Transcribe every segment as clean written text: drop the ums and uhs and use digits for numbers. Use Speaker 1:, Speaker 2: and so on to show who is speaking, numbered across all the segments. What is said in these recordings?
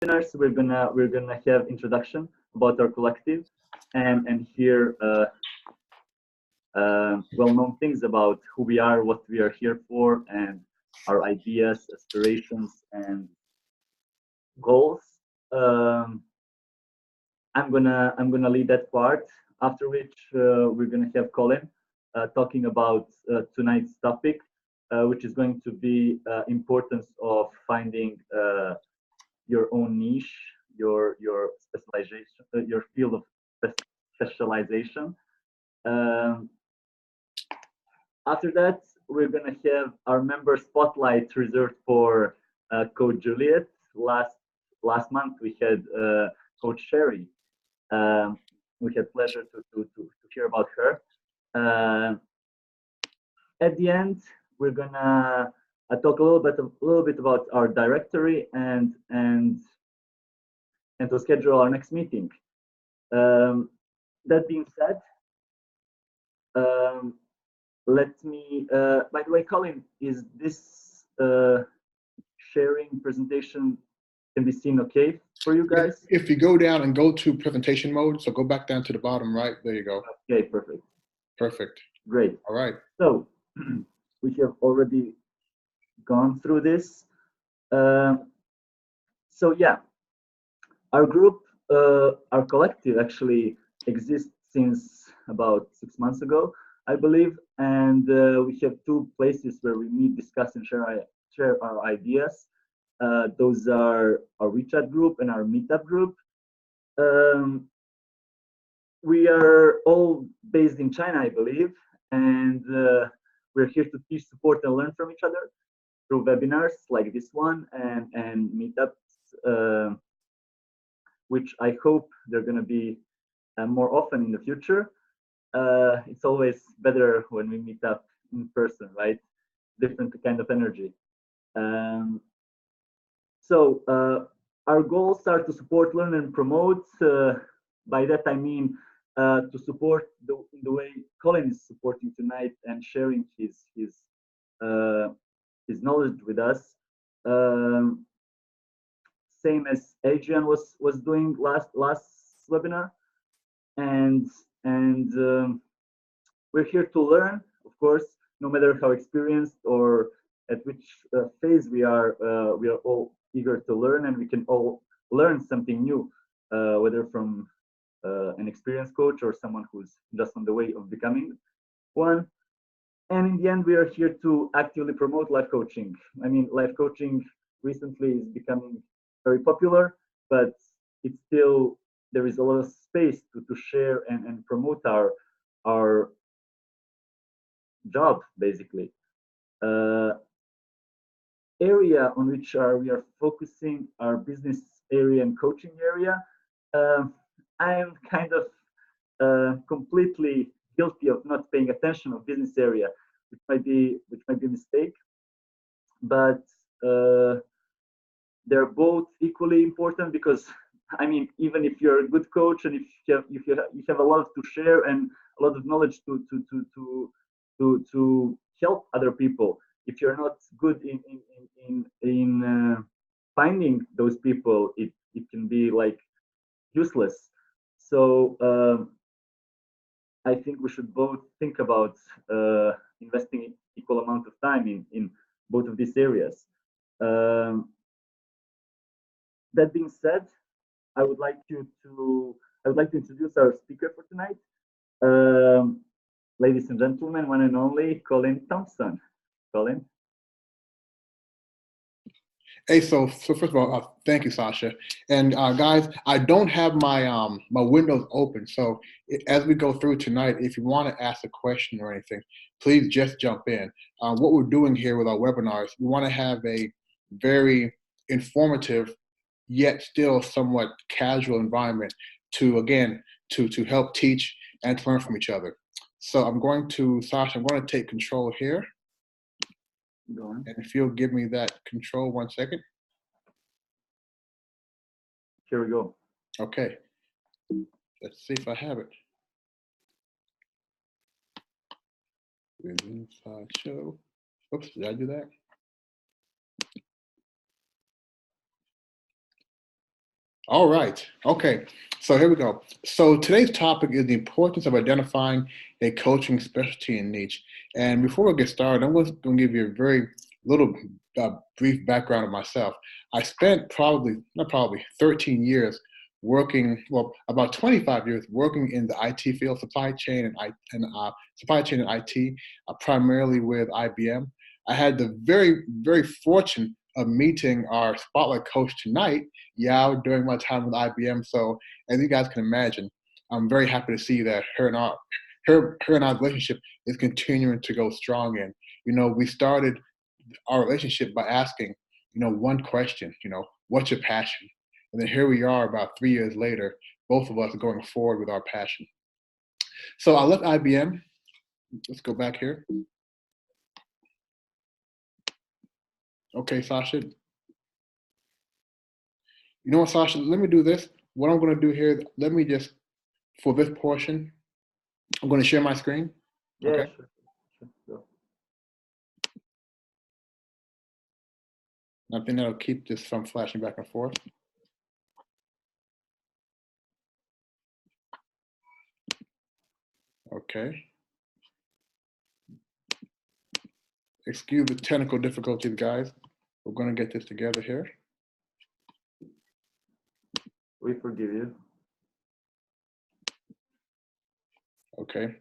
Speaker 1: webinars, we're gonna have introduction about our collective and hear well-known things about who we are, what we are here for, and our ideas, aspirations, and goals. Um, I'm gonna lead that part. After which we're gonna have Colin talking about tonight's topic, which is going to be importance of finding your own niche, your specialization, your field of specialization. Um, After that, we're gonna have our member spotlight reserved for Coach Juliet. Last month we had Coach Sherry. Um, we had pleasure to hear about her. Uh, at the end, we're gonna talk a little bit about our directory and to schedule our next meeting. That being said, um, let me. By the way, Colin, is this sharing presentation can be seen okay for you guys?
Speaker 2: If you go down and go to presentation mode, so go back down to the bottom right. There you go.
Speaker 1: Okay, perfect.
Speaker 2: Perfect.
Speaker 1: Great.
Speaker 2: All right.
Speaker 1: So we have already gone through this. So yeah, our group, our collective actually exists since about 6 months ago, I believe, and we have two places where we meet, discuss, and share our ideas. Those are our WeChat group and our Meetup group. Um, we are all based in China, I believe, and we're here to teach, support, and learn from each other through webinars like this one and meetups, which I hope they're going to be more often in the future. It's always better when we meet up in person, right? Different kind of energy. So our goals are to support, learn, and promote. By that I mean to support the way Colin is supporting tonight and sharing his knowledge with us. Same as Adrian was doing last webinar, and we're here to learn, of course, no matter how experienced or at which phase we are all eager to learn, and we can all learn something new, whether from an experienced coach or someone who's just on the way of becoming one. And in the end, we are here to actively promote life coaching. I mean, life coaching recently is becoming very popular, but it's still, there is a lot of space to share and promote our job, basically. Area on which we are focusing our business area and coaching area. I am kind of completely guilty of not paying attention of business area, which might be a mistake, but they're both equally important because I mean, even if you're a good coach and if you have a lot to share and a lot of knowledge to help other people, if you're not good in finding those people, it can be like useless. So I think we should both think about investing equal amount of time in both of these areas. That being said, I would like to introduce our speaker for tonight. Ladies and gentlemen, one and only Colin Thompson. Colin.
Speaker 2: Hey, so first of all, thank you, Sasha. And guys, I don't have my my windows open, so as we go through tonight, if you want to ask a question or anything, please just jump in. What we're doing here with our webinars, we want to have a very informative, yet still somewhat casual environment to, again, to help teach and to learn from each other. So I'm going to, Sasha, I'm going to take control here. And if you'll give me that control 1 second.
Speaker 1: Here we go.
Speaker 2: Okay. Let's see if I have it. Slideshow. Oops, did I do that? All right. Okay. So here we go. So today's topic is the importance of identifying a coaching specialty and niche. And before we get started, I'm going to give you a very little brief background of myself. I spent not probably, 13 years working, well, about 25 years working in the IT field, supply chain and IT, primarily with IBM. I had the very, very fortune of meeting our spotlight coach tonight, Yao, during my time with IBM. So as you guys can imagine, I'm very happy to see that her and our relationship is continuing to go strong. And we started our relationship by asking, one question, what's your passion? And then here we are about 3 years later, both of us going forward with our passion. So I left IBM. Let's go back here. Okay, Sasha. You know what, Sasha? Let me do this. What I'm going to do here, let me just, for this portion, I'm going to share my screen.
Speaker 1: Yeah,
Speaker 2: Okay.
Speaker 1: sure.
Speaker 2: I think that'll keep this from flashing back and forth. Okay. Excuse the technical difficulties, guys. We're going to get this together here.
Speaker 1: We forgive you.
Speaker 2: Okay.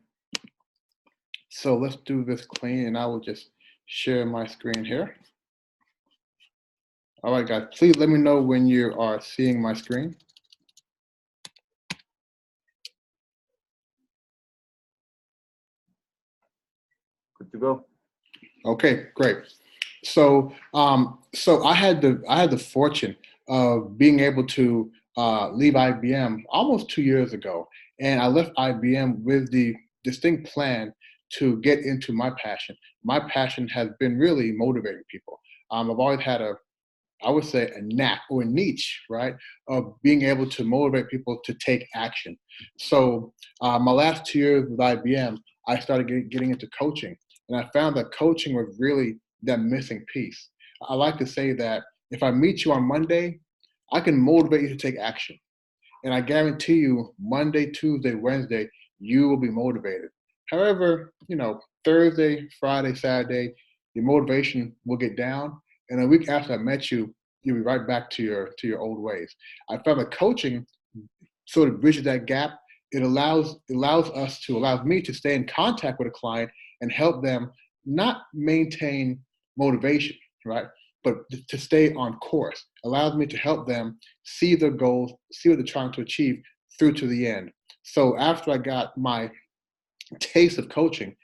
Speaker 2: So let's do this clean, and I will just share my screen here. All right, guys, please let me know when you are seeing my screen.
Speaker 1: Good to go.
Speaker 2: Okay, great. So, so I had the fortune of being able to leave IBM almost 2 years ago, and I left IBM with the distinct plan to get into my passion. My passion has been really motivating people. I've always had I would say, a knack or a niche, right, of being able to motivate people to take action. So my last 2 years with IBM, I started getting into coaching, and I found that coaching was really that missing piece. I like to say that if I meet you on Monday, I can motivate you to take action. And I guarantee you, Monday, Tuesday, Wednesday, you will be motivated. However, Thursday, Friday, Saturday, your motivation will get down. And a week after I met you, you'll be right back to your old ways. I found that coaching sort of bridges that gap. It allows me to stay in contact with a client and help them not maintain motivation, right? But to stay on course. Allows me to help them see their goals, see what they're trying to achieve through to the end. So after I got my taste of coaching,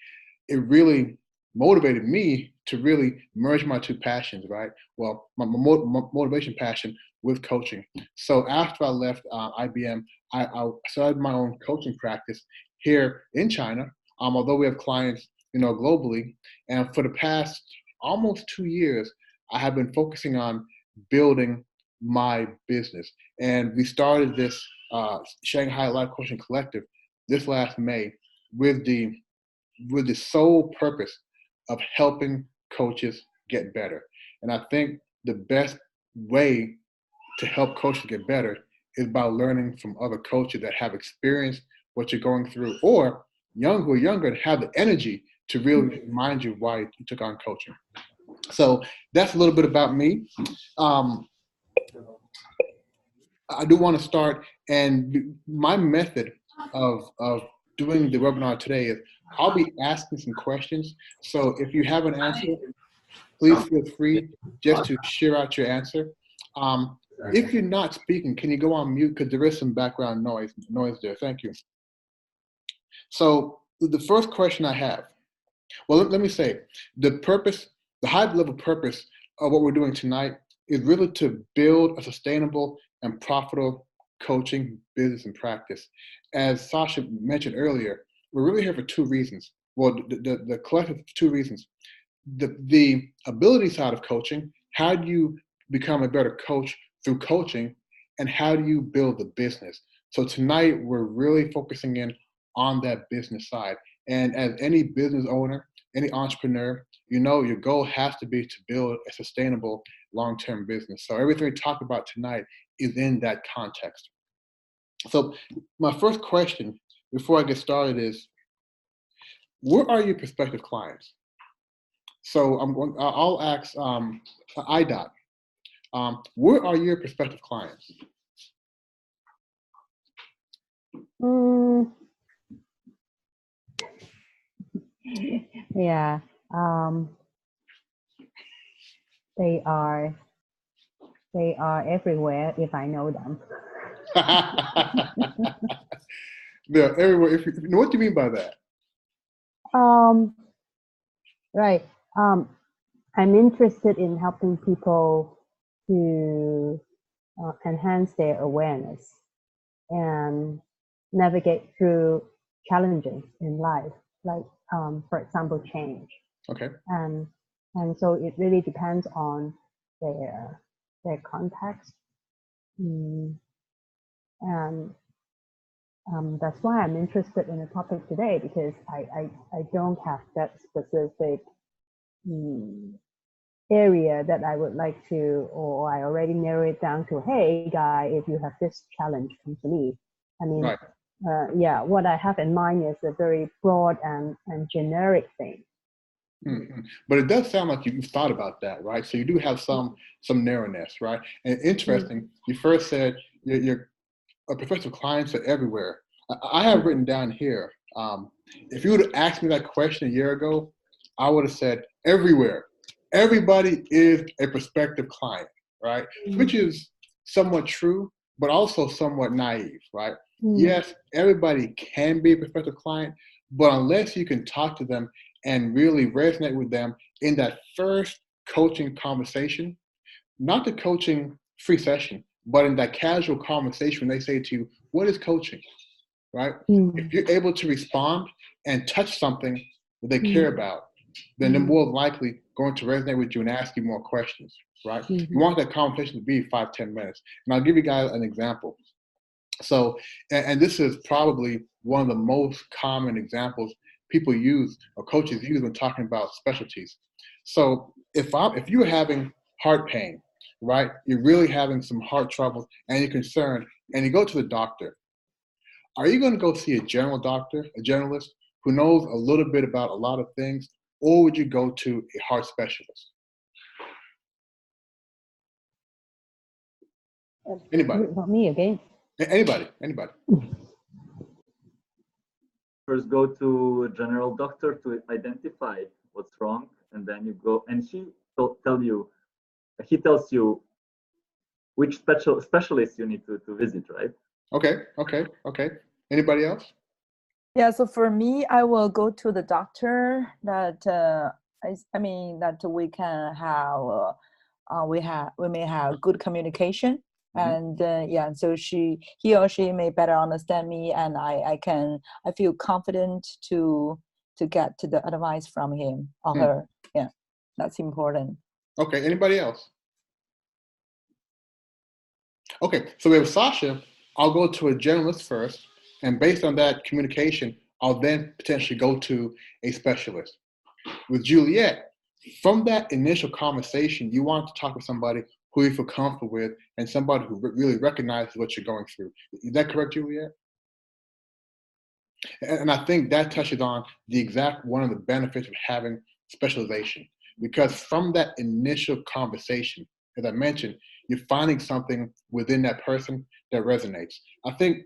Speaker 2: it really motivated me to really merge my two passions, right? Well, my motivation passion with coaching. So after I left IBM, I started my own coaching practice here in China. Although we have clients, globally, and for the past almost 2 years, I have been focusing on building my business. And we started this Shanghai Life Coaching Collective this last May with the sole purpose of helping coaches get better. And I think the best way to help coaches get better is by learning from other coaches that have experienced what you're going through, or who are younger and have the energy to really remind you why you took on coaching. So that's a little bit about me. I do want to start, and my method of doing the webinar today is I'll be asking some questions. So if you have an answer, please feel free just to share out your answer. If you're not speaking, can you go on mute, because there is some background noise there. Thank you. So the first question I have, well, let me say, the high level purpose of what we're doing tonight is really to build a sustainable and profitable coaching business and practice. As Sasha mentioned earlier, we're really here for two reasons. Well, the collective two reasons. The ability side of coaching, how do you become a better coach through coaching, and how do you build the business? So tonight, we're really focusing in on that business side. And as any business owner, any entrepreneur, your goal has to be to build a sustainable long-term business. So everything we talk about tonight is in that context. So my first question before I get started is, where are your prospective clients? So I'll ask IDOT, where are your prospective clients?
Speaker 3: Mm, yeah, they are everywhere if I know them.
Speaker 2: They're everywhere. What do you mean by that?
Speaker 3: Right. I'm interested in helping people to enhance their awareness and navigate through challenges in life, like for example, change.
Speaker 2: Okay.
Speaker 3: And so it really depends on their context, and that's why I'm interested in the topic today, because I don't have that specific area that I would like to, or I already narrow it down to, hey guy, if you have this challenge, come to me. I mean,
Speaker 2: right.
Speaker 3: Yeah, what I have in mind is a very broad and generic thing.
Speaker 2: Mm-hmm. But it does sound like you've thought about that, right? So you do have some narrowness, right? And interesting, you first said your prospective clients are everywhere. I have written down here, if you would have asked me that question a year ago, I would have said everywhere. Everybody is a prospective client, right? Which is somewhat true, but also somewhat naive, right? Yes, everybody can be a prospective client, but unless you can talk to them and really resonate with them in that first coaching conversation, not the coaching free session, but in that casual conversation when they say to you, what is coaching, right? If you're able to respond and touch something that they care about, then they're more likely going to resonate with you and ask you more questions, right? You want that conversation to be 5-10 minutes. And I'll give you guys an example. So, and this is probably one of the most common examples people use or coaches use when talking about specialties. So if you're having heart pain, right, you're really having some heart trouble and you're concerned and you go to the doctor, are you going to go see a general doctor, a generalist who knows a little bit about a lot of things, or would you go to a heart specialist? Anybody?
Speaker 3: Not me again.
Speaker 2: Anybody?
Speaker 1: First go to a general doctor to identify what's wrong, and then you go, and he tells you which specialist you need to visit, right?
Speaker 2: Okay. Anybody else?
Speaker 4: Yeah, so for me, I will go to the doctor that I mean that we can have we may have good communication, and yeah, so he or she may better understand me, and I feel confident to get to the advice from him or her. Yeah, that's important.
Speaker 2: Okay, anybody else? Okay, so we have Sasha. I'll go to a generalist first, and based on that communication, I'll then potentially go to a specialist. With Juliet, from that initial conversation, you want to talk with somebody who you feel comfortable with and somebody who really recognizes what you're going through. Is that correct, Juliet? And I think that touches on the exact one of the benefits of having specialization, because from that initial conversation, as I mentioned, you're finding something within that person that resonates. I think,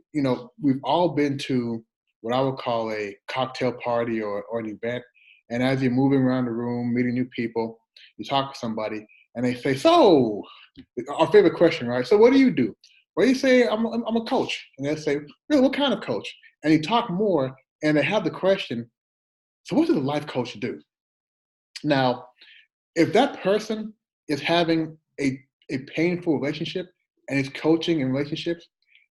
Speaker 2: we've all been to what I would call a cocktail party or an event. And as you're moving around the room, meeting new people, you talk to somebody and they say, so, our favorite question, right? So what do you do? Well, you say, I'm a coach. And they'll say, really, what kind of coach? And you talk more and they have the question, so what does a life coach do? Now, if that person is having a painful relationship and is coaching in relationships,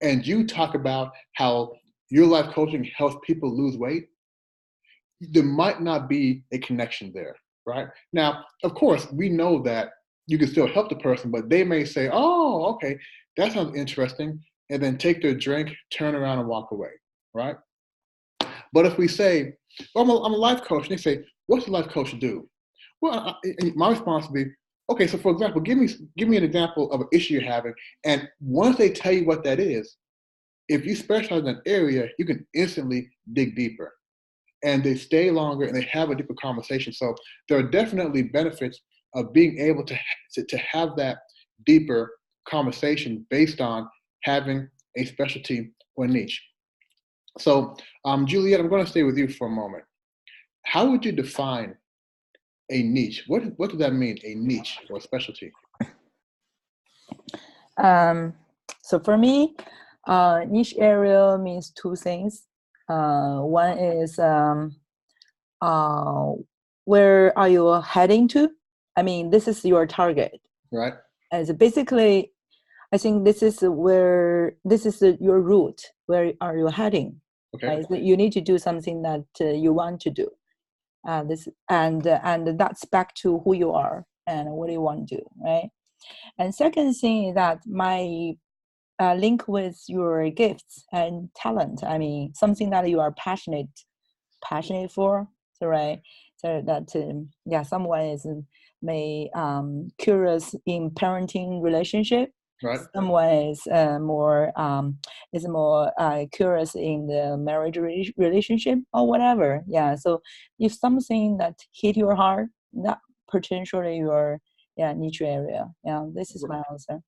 Speaker 2: and you talk about how your life coaching helps people lose weight, there might not be a connection there, right? Now, of course, we know that you can still help the person, but they may say, oh, okay, that sounds interesting, and then take their drink, turn around and walk away, right? But if we say, well, I'm a life coach, and they say, what's a life coach do? Well, my response would be, Okay, so for example, give me an example of an issue you're having, and once they tell you what that is, if you specialize in an area, you can instantly dig deeper, and they stay longer and they have a deeper conversation. So there are definitely benefits of being able to have that deeper conversation based on having a specialty or niche. So, Juliet, I'm going to stay with you for a moment. How would you define a niche? What does that mean, a niche or a specialty?
Speaker 4: So for me, niche area means two things. One is where are you heading to? I mean, this is your target.
Speaker 2: Right.
Speaker 4: As basically, I think this is your route. Where are you heading?
Speaker 2: Okay.
Speaker 4: Right? So you need to do something that you want to do. And that's back to who you are and what you want to do, right? And second thing is that my link with your gifts and talent. I mean, something that you are passionate for. So right, so that someone is curious in parenting relationship.
Speaker 2: Right.
Speaker 4: Someone is more curious in the marriage relationship or whatever. Yeah. So if something that hit your heart, that potentially your niche area. Yeah. This is my answer.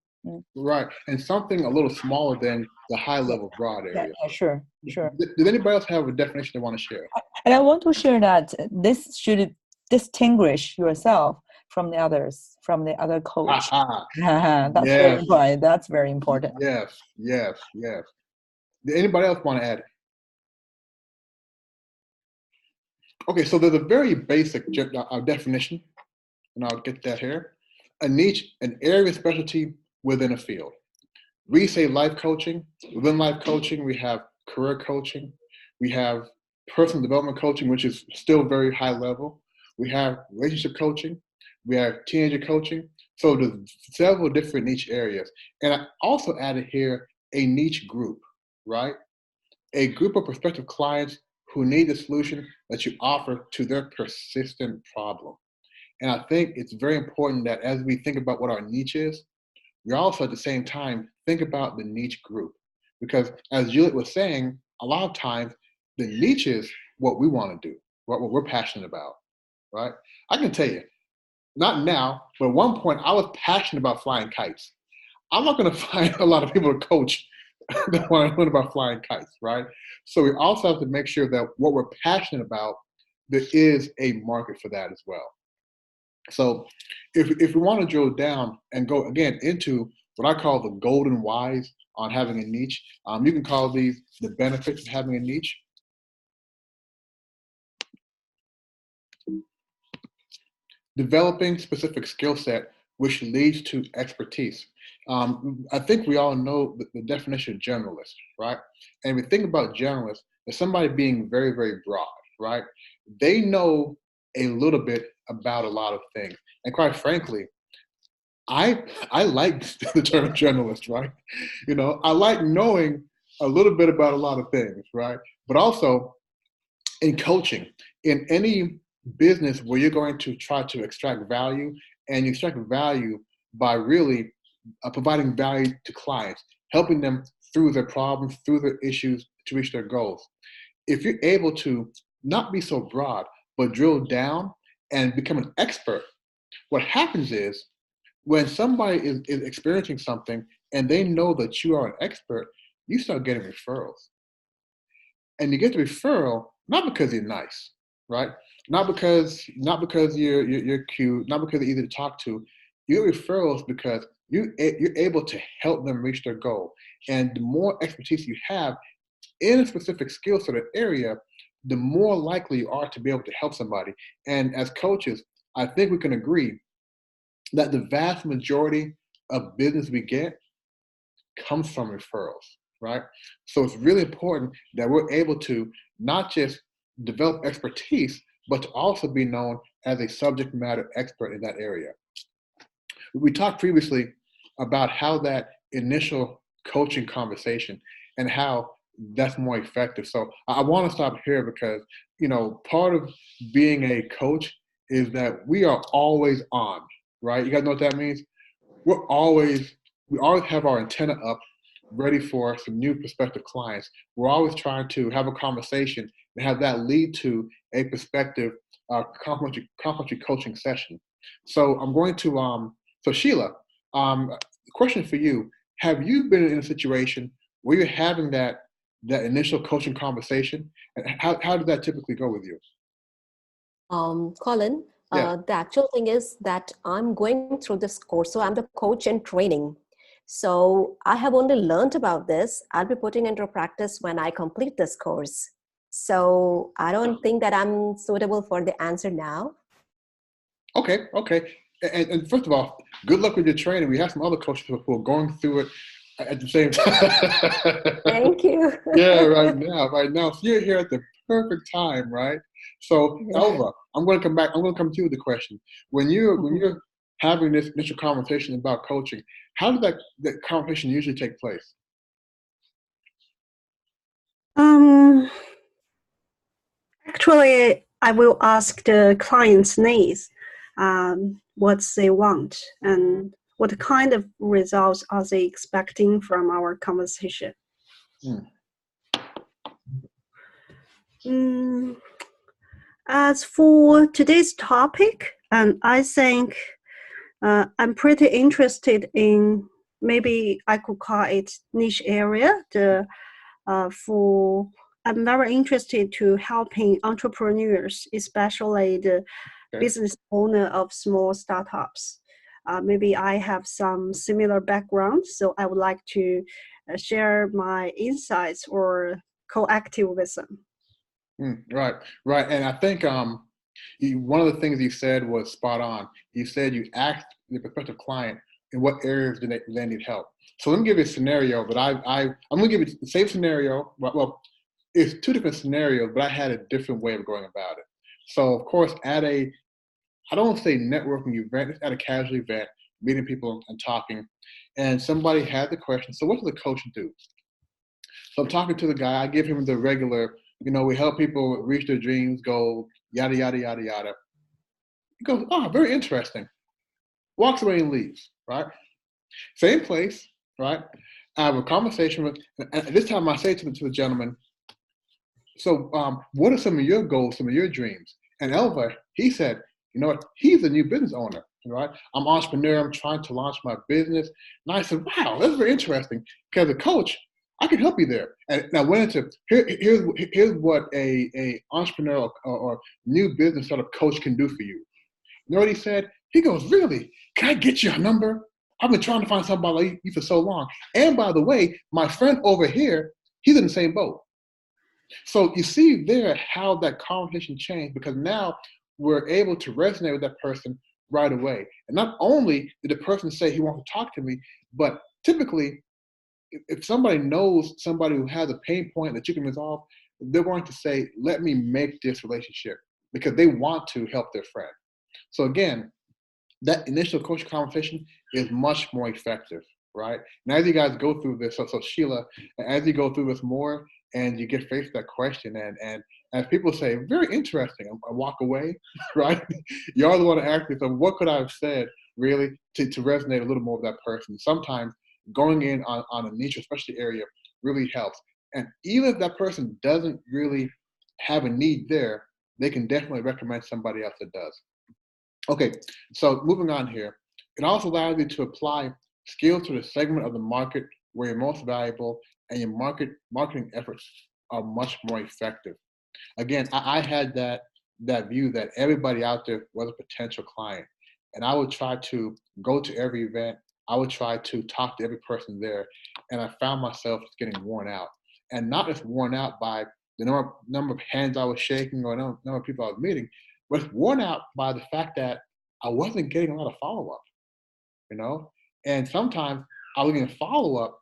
Speaker 2: Right, and something a little smaller than the high level broad area.
Speaker 4: Yeah, sure.
Speaker 2: Does anybody else have a definition they want to share?
Speaker 4: And I want to share that this should distinguish yourself from the others, from the other coach. That's
Speaker 2: Yes.
Speaker 4: very important. That's very important.
Speaker 2: Yes. Did anybody else want to add? Okay, so there's a very basic definition, and I'll get that here. A niche, an area of specialty within a field. We say life coaching. Within life coaching, we have career coaching. We have personal development coaching, which is still very high level. We have relationship coaching. We have teenager coaching. So there's several different niche areas. And I also added here a niche group, right? A group of prospective clients who need the solution that you offer to their persistent problem. And I think it's very important that as we think about what our niche is, we also at the same time think about the niche group. Because as Juliet was saying, a lot of times the niche is what we want to do, what we're passionate about, right? I can tell you, not now, but at one point I was passionate about flying kites. I'm not going to find a lot of people to coach that want to learn about flying kites, right? So we also have to make sure that what we're passionate about, there is a market for that as well. So if we want to drill down and go again into what I call the golden whys on having a niche, you can call these the benefits of having a niche. Developing specific skill set, which leads to expertise. I think we all know the definition of generalist, right? And we think about generalist as somebody being very, very broad, right? They know a little bit about a lot of things. And quite frankly, I like the term generalist, right? You know, I like knowing a little bit about a lot of things, right? But also in coaching, in any business where you're going to try to extract value, and you extract value by really providing value to clients, helping them through their problems, through their issues to reach their goals. If you're able to not be so broad, but drill down and become an expert, what happens is when somebody is experiencing something and they know that you are an expert, you start getting referrals. And you get the referral not because you're nice, right? Not because you're cute, not because you're easy to talk to. You get referrals because you're able to help them reach their goal. And the more expertise you have in a specific skill set or area, the more likely you are to be able to help somebody. And as coaches, I think we can agree that the vast majority of business we get comes from referrals, right? So it's really important that we're able to not just develop expertise, but to also be known as a subject matter expert in that area. We talked previously about how that initial coaching conversation and how that's more effective. So I want to stop here because, you know, part of being a coach is that we are always on, right? You guys know what that means? We always have our antenna up, ready for some new prospective clients. We're always trying to have a conversation and have that lead to a prospective complimentary coaching session. So I'm going to, so Sheila, question for you. Have you been in a situation where you're having that initial coaching conversation? And how did that typically go with you?
Speaker 5: Colin,
Speaker 2: Yeah.
Speaker 5: the actual thing is that I'm going through this course. So I'm the coach in training. So I have only learned about this. I'll be putting into practice when I complete this course. So I don't think that I'm suitable for the answer now.
Speaker 2: Okay. And first of all, good luck with your training. We have some other coaches who are going through it at the same time.
Speaker 5: Thank you.
Speaker 2: Yeah, right now. So you're here at the perfect time, right? So
Speaker 5: Yeah.
Speaker 2: Elva, I'm going to come back. I'm going to come to you with the question. When you're having this initial conversation about coaching, how does that conversation usually take place?
Speaker 6: Actually, I will ask the client's needs, what they want, and what kind of results are they expecting from our conversation. As for today's topic, I think I'm pretty interested in, maybe I could call it niche area. I'm very interested to helping entrepreneurs, especially the business owner of small startups. Maybe I have some similar background, so I would like to share my insights or co-active with them.
Speaker 2: Right. And I think one of the things you said was spot on. You said you asked the prospective client in what areas do they need help. So let me give you a scenario, but I'm going to give you the same scenario. Well, it's two different scenarios, but I had a different way of going about it. So of course, I don't want to say networking event, it's at a casual event, meeting people and talking, and somebody had the question, so what does a coach do? So I'm talking to the guy, I give him the regular, we help people reach their dreams, goals, yada, yada, yada, yada. He goes, oh, very interesting. Walks away and leaves, right? Same place, right? I have a conversation with, and this time I say to the gentleman, so what are some of your goals, some of your dreams? And Elva, he said, you know what, he's a new business owner, right? I'm an entrepreneur, I'm trying to launch my business. And I said, wow, that's very interesting. Because as a coach, I can help you there. And I went into, here's what a entrepreneur or new business startup coach can do for you. You know what he said? He goes, really? Can I get your number? I've been trying to find somebody like you for so long. And by the way, my friend over here, he's in the same boat. So you see there how that conversation changed, because now we're able to resonate with that person right away. And not only did the person say he wants to talk to me, but typically, if somebody knows somebody who has a pain point that you can resolve, they're going to say, let me make this relationship, because they want to help their friend. So again, that initial coaching conversation is much more effective, right? And as you guys go through this, so Sheila, as you go through this more and you get faced with that question, and as people say, very interesting, I walk away, right? You're the one to ask me, so what could I have said really to resonate a little more with that person? Sometimes going in on a niche, especially area, really helps. And even if that person doesn't really have a need there, they can definitely recommend somebody else that does. Okay, so moving on here, it also allows you to apply skills to the segment of the market where you're most valuable, and your marketing efforts are much more effective. Again, I had that view that everybody out there was a potential client, and I would try to go to every event. I would try to talk to every person there, and I found myself getting worn out, and not just worn out by the number of hands I was shaking or number of people I was meeting, but worn out by the fact that I wasn't getting a lot of follow-up, And sometimes I was getting follow-up.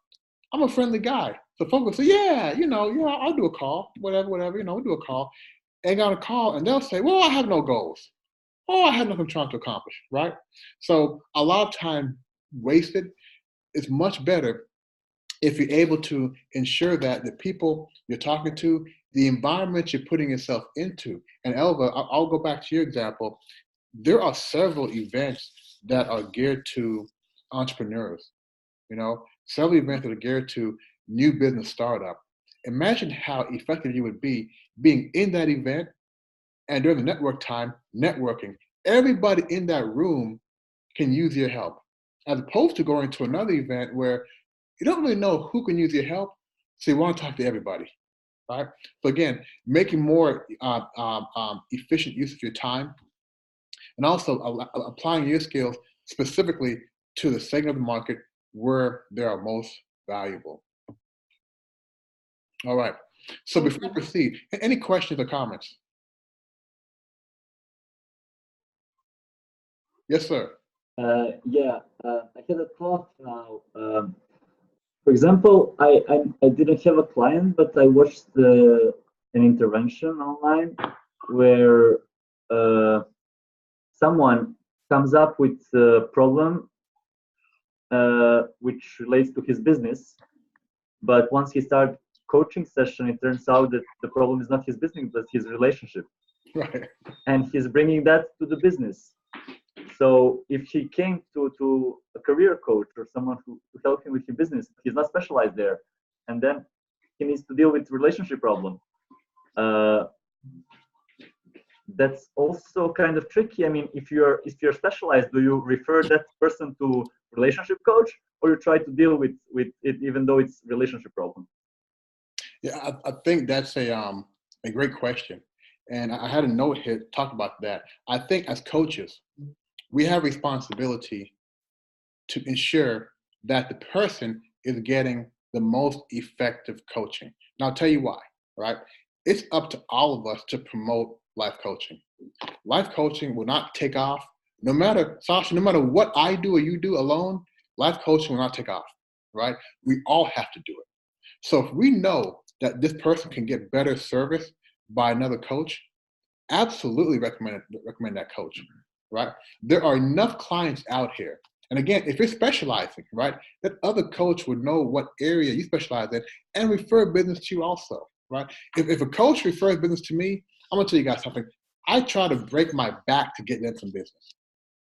Speaker 2: I'm a friendly guy. So folks will say, yeah, I'll do a call, whatever, we'll do a call. And got a call, and they'll say, well, I have no goals. Oh, I have nothing I'm trying to accomplish, right? So a lot of time wasted is much better if you're able to ensure that the people you're talking to, the environment you're putting yourself into. And Elva, I'll go back to your example. There are several events that are geared to entrepreneurs, several events that are geared to new business startup. Imagine how effective you would be being in that event and during the network time, networking. Everybody in that room can use your help, as opposed to going to another event where you don't really know who can use your help, so you want to talk to everybody, right? So again, making more efficient use of your time, and also applying your skills specifically to the segment of the market where they are most valuable. All right. So before I proceed, any questions or comments? Yes, sir.
Speaker 1: Yeah, I had a thought now. For example, I didn't have a client, but I watched an intervention online where someone comes up with a problem which relates to his business, but once he starts coaching session, it turns out that the problem is not his business, but his relationship.
Speaker 2: Right.
Speaker 1: And he's bringing that to the business. So if he came to a career coach or someone who help him with his business, he's not specialized there, and then he needs to deal with relationship problem. That's also kind of tricky. I mean, if you're specialized, do you refer that person to relationship coach, or you try to deal with it even though it's relationship problem?
Speaker 2: Yeah, I think that's a great question, and I had a note here to talk about that. I think as coaches, we have responsibility to ensure that the person is getting the most effective coaching. Now, I'll tell you why, right? It's up to all of us to promote life coaching. Life coaching will not take off. No matter, Sasha, no matter what I do or you do alone, life coaching will not take off, right? We all have to do it. So if we know that this person can get better service by another coach, absolutely recommend that coach, right? There are enough clients out here. And again, if you're specializing, right, that other coach would know what area you specialize in and refer business to you also, right? If a coach refers business to me, I'm gonna tell you guys something. I try to break my back to get them some business,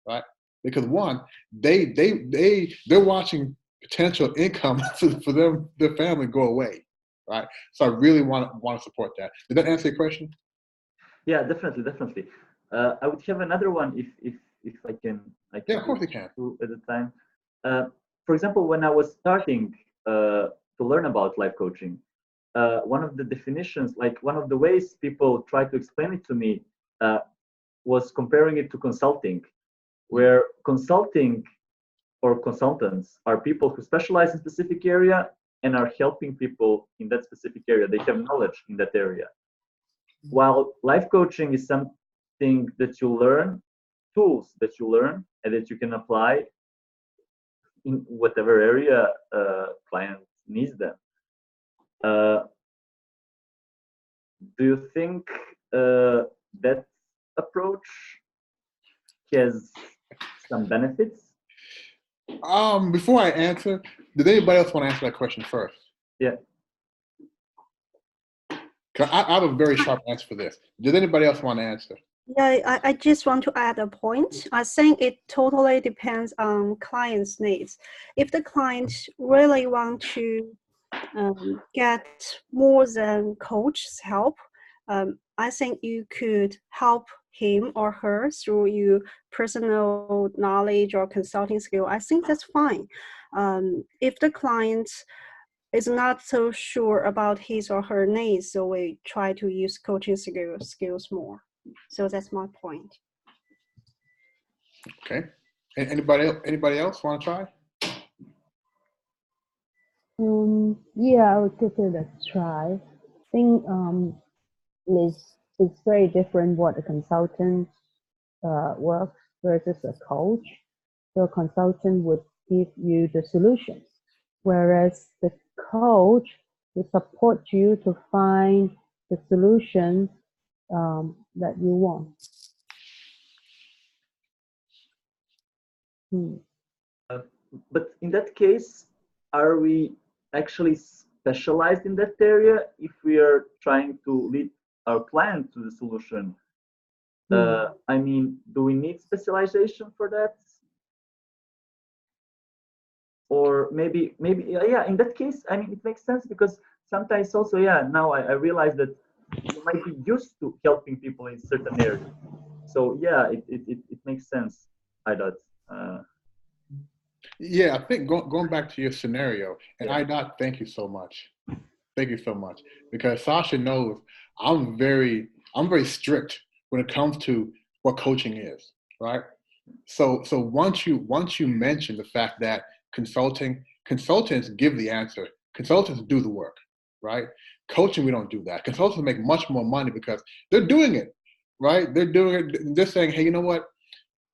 Speaker 2: right? Because one, they're watching potential income for them, their family go away, right? So I really want to support that. Did that answer your question?
Speaker 1: Yeah, definitely. I would have another one if I can.
Speaker 2: Yeah, of course you can.
Speaker 1: Two at a time. For example, when I was starting to learn about life coaching, one of the definitions, like one of the ways people try to explain it to me, was comparing it to consulting, where consulting or consultants are people who specialize in specific area and are helping people in that specific area. They have knowledge in that area. While life coaching is something that you learn, tools that you learn and that you can apply in whatever area client needs them. Do you think that approach has some benefits?
Speaker 2: Before I answer, did anybody else want to answer that question first?
Speaker 1: Yeah.
Speaker 2: I have a very sharp answer for this. Did anybody else want to answer?
Speaker 6: Yeah, I just want to add a point. I think it totally depends on client's needs. If the client really want to get more than coach's help, I think you could help him or her through your personal knowledge or consulting skill. I think that's fine. If the client is not so sure about his or her needs, so we try to use coaching skills more. So that's my point.
Speaker 2: Okay. Anybody else want to try?
Speaker 3: Yeah, I would give it a try. I think it's very different what a consultant works versus a coach. So a consultant would give you the solutions, whereas the coach will support you to find the solution that you want.
Speaker 1: But in that case, are we actually specialized in that area if we are trying to lead our client to the solution? I mean, do we need specialization for that? or maybe yeah, in that case, I mean, it makes sense because sometimes also, yeah, now I realize that you might be used to helping people in certain areas. So yeah, it makes sense. I thought.
Speaker 2: Yeah, I think going back to your scenario, and
Speaker 1: Yeah.
Speaker 2: I not thank you so much. Thank you so much. Because Sasha knows I'm very strict when it comes to what coaching is, right? So once you mention the fact that consultants give the answer, consultants do the work, right? Coaching, we don't do that. Consultants make much more money because they're doing it, right? They're doing it. They're saying, hey, you know what?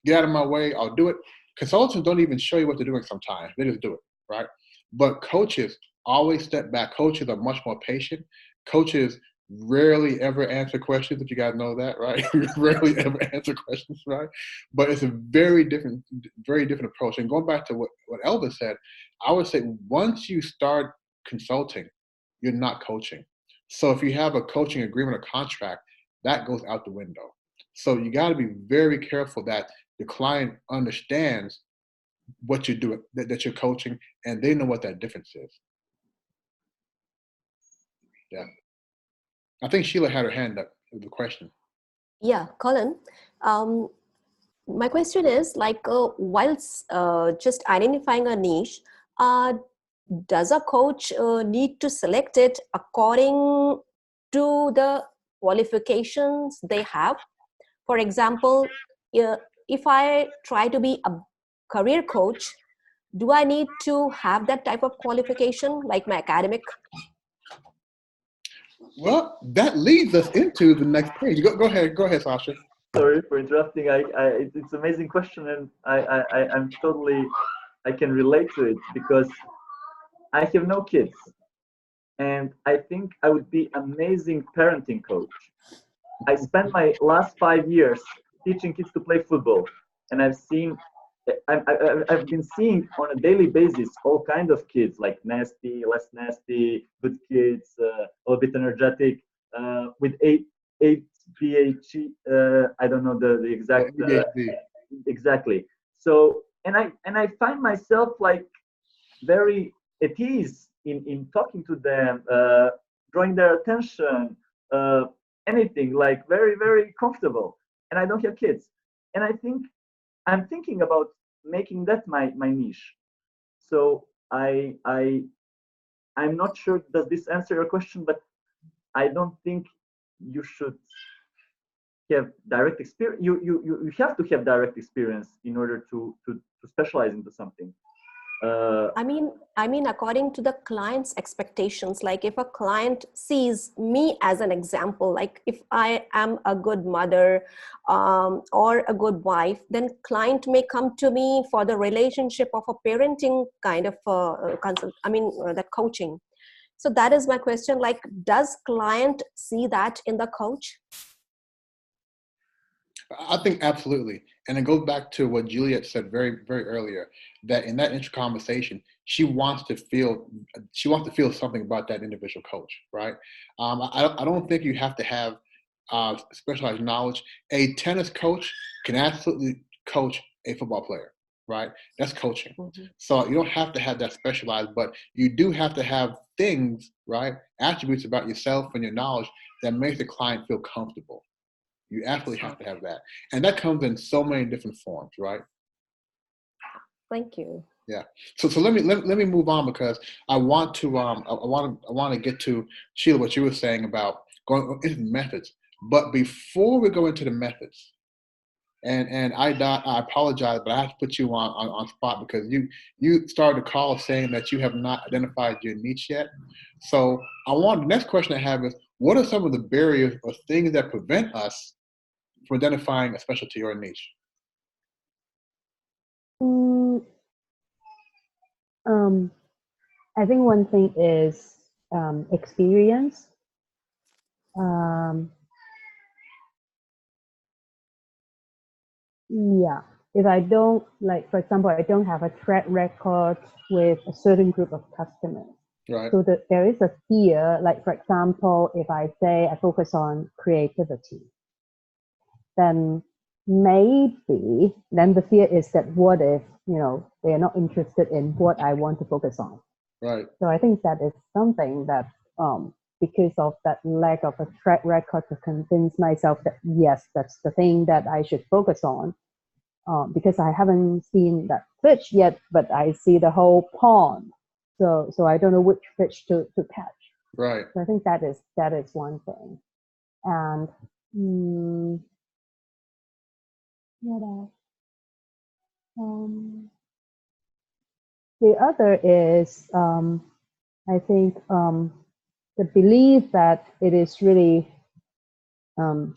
Speaker 2: Get out of my way. I'll do it. Consultants don't even show you what they're doing sometimes. They just do it, right? But coaches always step back. Coaches are much more patient. Coaches rarely ever answer questions, if you guys know that, right? Rarely ever answer questions, right? But it's a very different approach. And going back to what Elvis said, I would say once you start consulting, you're not coaching. So if you have a coaching agreement or contract, that goes out the window. So you got to be very careful that the client understands what you're doing, that you're coaching, and they know what that difference is. Yeah. I think Sheila had her hand up with the question.
Speaker 5: Yeah, Colin. Um, my question is like, whilst just identifying a niche, uh, does a coach need to select it according to the qualifications they have? For example, if I try to be a career coach, do I need to have that type of qualification, like my academic?
Speaker 2: Well, that leads us into the next page. Go ahead, Sasha.
Speaker 1: Sorry for interrupting. It's an amazing question, and I'm totally, I can relate to it because I have no kids, and I think I would be amazing parenting coach. I spent my last 5 years teaching kids to play football, and I've been seeing on a daily basis all kinds of kids, like nasty, less nasty, good kids, a little bit energetic, with eight PhD. I don't know the exact
Speaker 2: ADHD.
Speaker 1: exactly. So and I find myself like very at ease in talking to them, drawing their attention, uh, anything, like very comfortable. And I don't have kids, and I think I'm thinking about making that my niche. So I'm not sure, does this answer your question, but I don't think you should have direct experience. You have to have direct experience in order to specialize into something.
Speaker 5: I mean, according to the client's expectations, like if a client sees me as an example, like if I am a good mother or a good wife, then client may come to me for the relationship of a parenting kind of that coaching. So that is my question. Like, does client see that in the coach?
Speaker 2: I think absolutely. And it goes back to what Juliet said very earlier, that in that intro conversation, she wants to feel something about that individual coach, right? I don't think you have to have specialized knowledge. A tennis coach can absolutely coach a football player, right? That's coaching.
Speaker 5: Mm-hmm.
Speaker 2: So you don't have to have that specialized, but you do have to have things, right? Attributes about yourself and your knowledge that makes the client feel comfortable. You absolutely have to have that, and that comes in so many different forms, right?
Speaker 5: Thank you.
Speaker 2: Yeah. So let me move on because I want to get to Sheila what you were saying about going into methods. But before we go into the methods, and I apologize, but I have to put you on spot because you started the call saying that you have not identified your niche yet. So the next question I have is, what are some of the barriers or things that prevent us from identifying a specialty or a niche?
Speaker 3: I think one thing is experience. Yeah, if I don't, like, for example, I don't have a track record with a certain group of customers.
Speaker 2: Right.
Speaker 3: So there is a fear, like, for example, if I say I focus on creativity, then maybe then the fear is that what if, they are not interested in what I want to focus on.
Speaker 2: Right.
Speaker 3: So I think that is something that, because of that lack of a track record to convince myself that yes, that's the thing that I should focus on, because I haven't seen that fish yet, but I see the whole pond. So I don't know which fish to catch.
Speaker 2: Right.
Speaker 3: So I think that is one thing. And what else? The other is, I think, the belief that it is really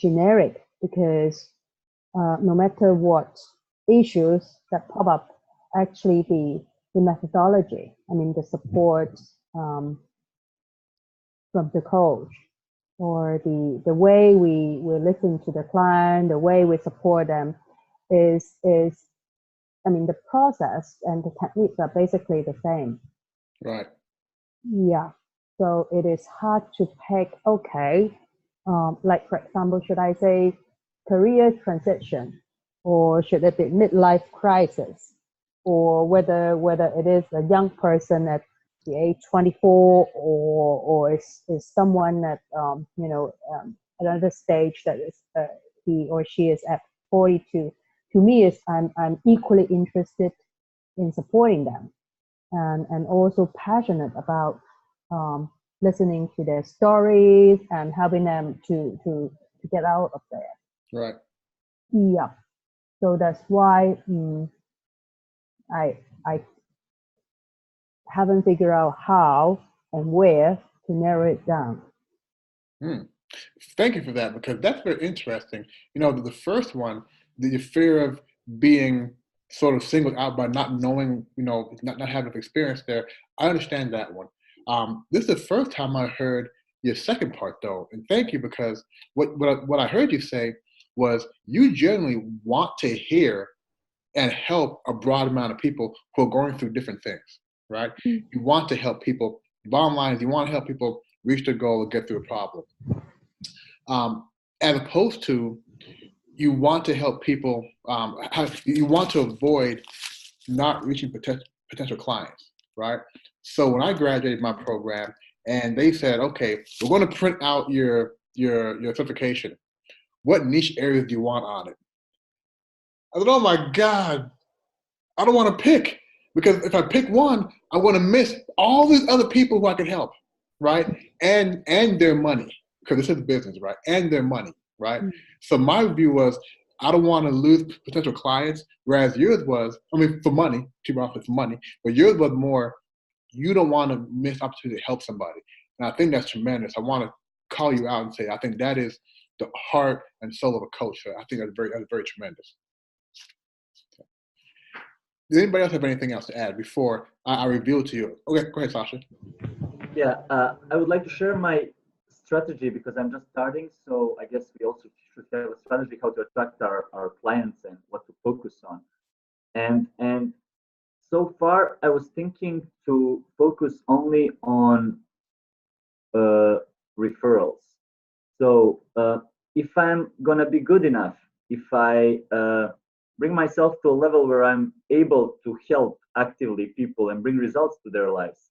Speaker 3: generic, because no matter what issues that pop up, actually the methodology, I mean the support from the coach, or the way we listen to the client, the way we support them is I mean the process and the techniques are basically the same.
Speaker 2: Right.
Speaker 3: Yeah. So it is hard to pick, okay, like for example, should I say career transition, or should it be midlife crisis, or whether it is a young person at the age 24, or is someone at another stage that is he or she is at 42. To me, is I'm equally interested in supporting them, and also passionate about listening to their stories and helping them to get out of there.
Speaker 2: Right.
Speaker 3: Yeah. So that's why I haven't figured out how and where to narrow it down.
Speaker 2: Thank you for that, because that's very interesting. The first one, the fear of being sort of singled out by not knowing, not having experience there. I understand that one. This is the first time I heard your second part, though, and thank you, because what I heard you say was you generally want to hear and help a broad amount of people who are going through different things, right?
Speaker 3: Mm-hmm.
Speaker 2: You want to help people. The bottom line is you want to help people reach their goal or get through a problem. As opposed to you want to help people, you want to avoid not reaching potential clients, right? So when I graduated my program and they said, okay, we're going to print out your certification. What niche areas do you want on it? I said, oh my God, I don't want to pick, because if I pick one, I'm going to miss all these other people who I can help, right? And their money, because this is business, right? And their money, right?
Speaker 3: Mm-hmm.
Speaker 2: So my view was, I don't want to lose potential clients, whereas yours was, for money, cheap office for money, but yours was more, you don't want to miss opportunity to help somebody. And I think that's tremendous. I want to call you out and say, I think that is the heart and soul of a coach. I think that's very tremendous. Does anybody else have anything else to add before I reveal to you? Okay, go ahead, Sasha.
Speaker 1: Yeah, I would like to share my strategy, because I'm just starting. So I guess we also should have a strategy how to attract our clients and what to focus on. And so far, I was thinking to focus only on referrals. So if I'm gonna be good enough, if I bring myself to a level where I'm able to help actively people and bring results to their lives,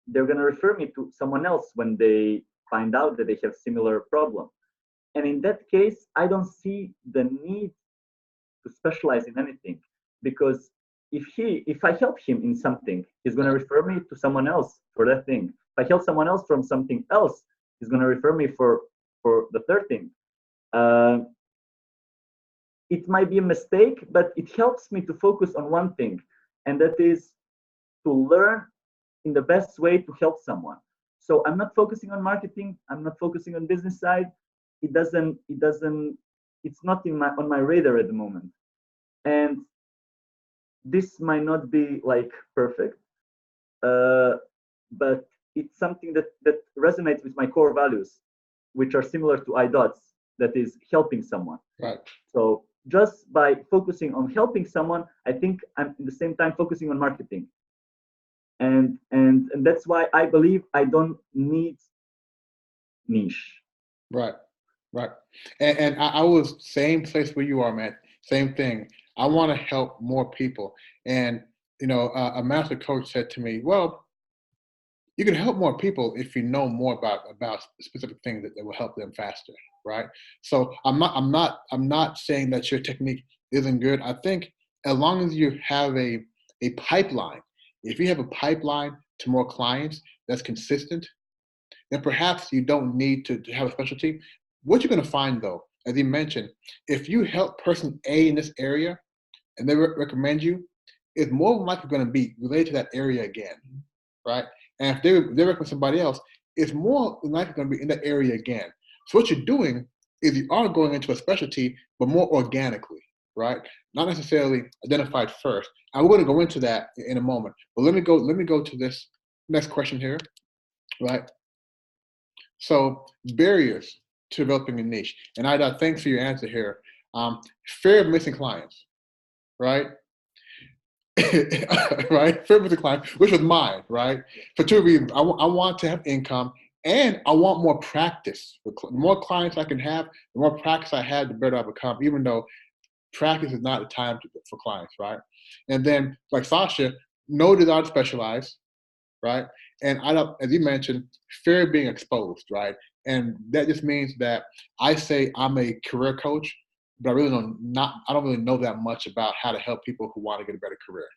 Speaker 1: they're gonna refer me to someone else when they find out that they have similar problem. And in that case, I don't see the need to specialize in anything, because if I help him in something, he's going to refer me to someone else for that thing. If I help someone else from something else, he's going to refer me for the third thing. It might be a mistake, but it helps me to focus on one thing, and that is to learn in the best way to help someone. So I'm not focusing on marketing. I'm not focusing on business side. It's not on my radar at the moment. And this might not be like perfect, but it's something that resonates with my core values, which are similar to iDots, that is helping someone.
Speaker 2: Right.
Speaker 1: So just by focusing on helping someone, I think I'm at the same time focusing on marketing. And that's why I believe I don't need niche.
Speaker 2: Right. Right. And I was same place where you are, man. Same thing. I want to help more people. And, a master coach said to me, well, you can help more people if you know more about specific things that will help them faster. Right. So I'm not saying that your technique isn't good. I think as long as you have a pipeline, if you have a pipeline to more clients that's consistent, then perhaps you don't need to have a specialty. What you're going to find, though, as you mentioned, if you help person A in this area and they recommend you, it's more than likely going to be related to that area again, right? And if they recommend somebody else, it's more than likely going to be in that area again. So what you're doing is you are going into a specialty, but more organically, right? Not necessarily identified first. And we're going to go into that in a moment. But let me go to this next question here, right? So barriers to developing a niche, and I thanks for your answer here. Fear of missing clients, right? Right, fear of missing clients, which was mine, right? For two reasons: I want to have income, and I want more practice. The more clients I can have, the more practice I have, the better I become. Even though practice is not the time for clients, right? And then, like Sasha, no desire to specialize, right? And I don't, as you mentioned, fear of being exposed, right? And that just means that I say I'm a career coach, but I don't really know that much about how to help people who want to get a better career,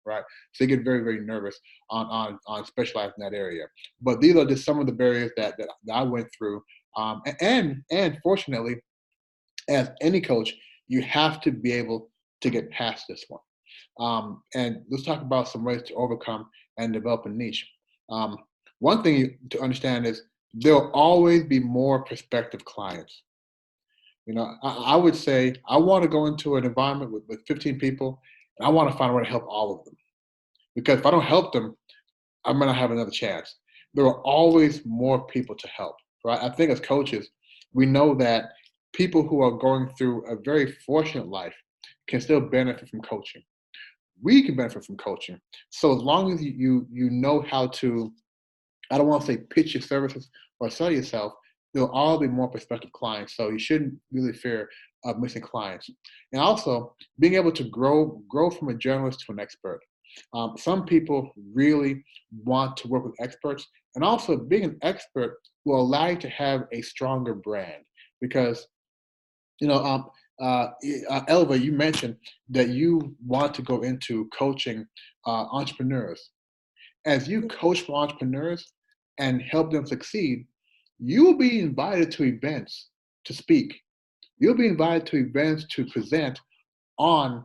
Speaker 2: right? So they get very, very nervous on specializing in that area. But these are just some of the barriers that I went through. And fortunately, as any coach, you have to be able to get past this one. And let's talk about some ways to overcome and develop a niche. One thing to understand is there'll always be more prospective clients. I would say I want to go into an environment with 15 people, and I want to find a way to help all of them. Because if I don't help them, I'm going to have another chance. There are always more people to help, right? I think as coaches, we know that people who are going through a very fortunate life can still benefit from coaching. We can benefit from coaching. So as long as you know how to, I don't want to say pitch your services or sell yourself, there'll all be more prospective clients. So you shouldn't really fear of missing clients. And also being able to grow from a journalist to an expert. Some people really want to work with experts, and also being an expert will allow you to have a stronger brand because, Elva, you mentioned that you want to go into coaching entrepreneurs. As you coach for entrepreneurs and help them succeed, you will be invited to events to speak. You'll be invited to events to present on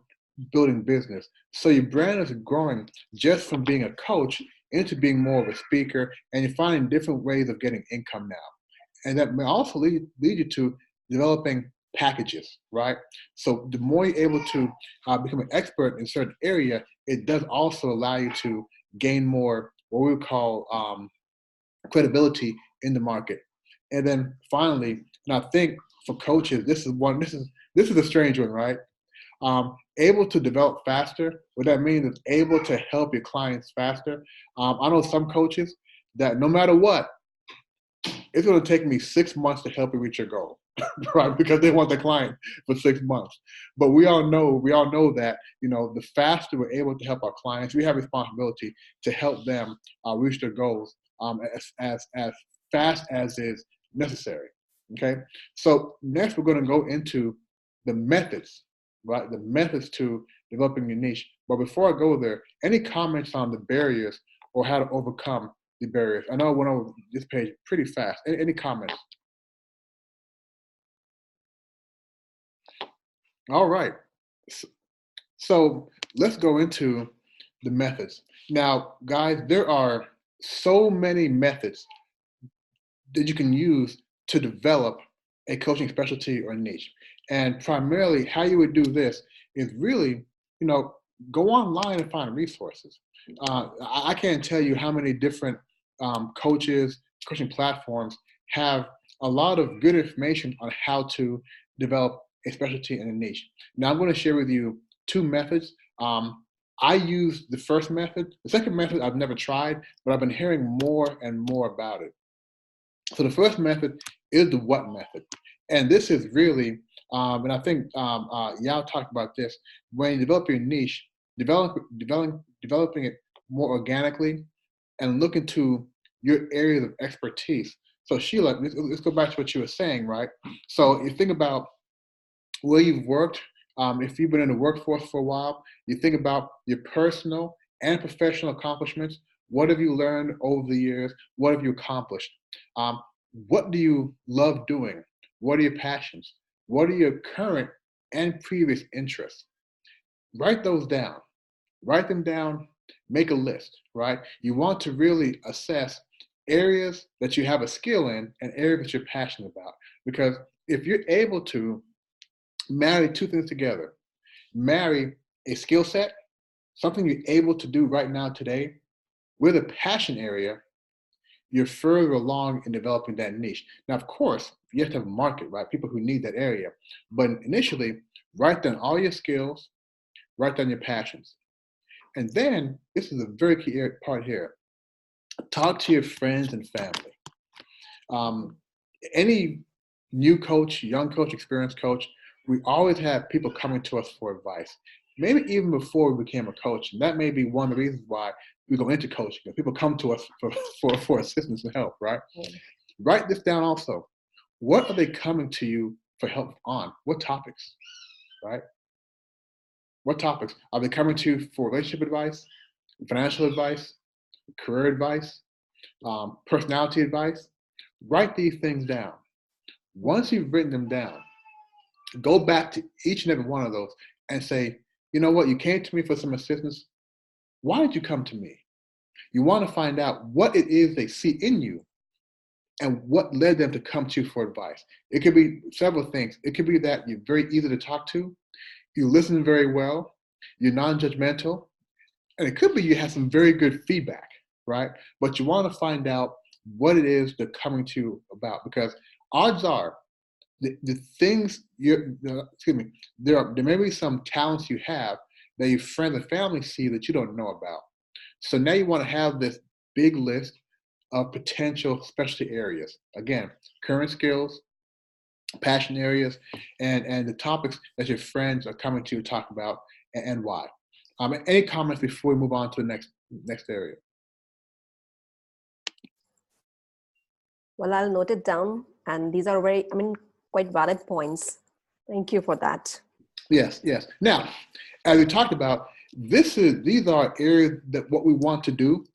Speaker 2: building business. So your brand is growing just from being a coach into being more of a speaker, and you're finding different ways of getting income now. And that may also lead you to developing packages, right? So the more you're able to become an expert in a certain area, it does also allow you to gain more what we would call credibility in the market. And then finally, and I think for coaches, this is a strange one, right? Able to develop faster. What that means is able to help your clients faster. I know some coaches that no matter what, it's going to take me 6 months to help you reach your goal, right? Because they want the client for 6 months. But we all know that, the faster we're able to help our clients, we have responsibility to help them reach their goals as fast as is necessary. Okay. So next we're going to go into the methods, right? The methods to developing your niche. But before I go there, any comments on the barriers or how to overcome the barriers? I know I went over this page pretty fast. Any comments? All right. So let's go into the methods. Now, guys, there are so many methods that you can use to develop a coaching specialty or niche. And primarily how you would do this is really, go online and find resources. I can't tell you how many different coaching platforms have a lot of good information on how to develop a specialty and a niche. Now I'm going to share with you two methods. I use the first method. The second method I've never tried, but I've been hearing more and more about it. So the first method is the what method. And this is really, and I think Yao talked about this, when you develop your niche, developing it more organically and look into your areas of expertise. So Sheila, let's go back to what you were saying, right? So you think about where you've worked. If you've been in the workforce for a while, you think about your personal and professional accomplishments. What have you learned over the years? What have you accomplished? What do you love doing? What are your passions? What are your current and previous interests? Write those down. Write them down. Make a list, right? You want to really assess areas that you have a skill in and areas that you're passionate about. Because if you're able to marry two things together, marry a skill set, something you're able to do right now today, with a passion area, you're further along in developing that niche. Now, of course, you have to have a market, right? People who need that area. But initially, write down all your skills, write down your passions. And then, this is a very key part here, talk to your friends and family. Any new coach, young coach, experienced coach, we always have people coming to us for advice. Maybe even before we became a coach. And that may be one of the reasons why we go into coaching. People come to us for assistance and help, right? Mm-hmm. Write this down also. What are they coming to you for help on? What topics, right? What topics? Are they coming to you for relationship advice, financial advice, career advice, personality advice? Write these things down. Once you've written them down, go back to each and every one of those and say, you know what, you came to me for some assistance. Why did you come to me? You want to find out what it is they see in you and what led them to come to you for advice. It could be several things. It could be that you're very easy to talk to, you listen very well, you're non-judgmental, and it could be you have some very good feedback, right? But you want to find out what it is they're coming to you about, because odds are the things there may be some talents you have that your friends and family see that you don't know about. So now you want to have this big list of potential specialty areas. Again, current skills, passion areas, and the topics that your friends are coming to talk about and why. Any comments before we move on to the next area?
Speaker 5: Well, I'll note it down, and these are quite valid points. Thank you for that.
Speaker 2: Yes. Now, as we talked about, these are areas that what we want to do.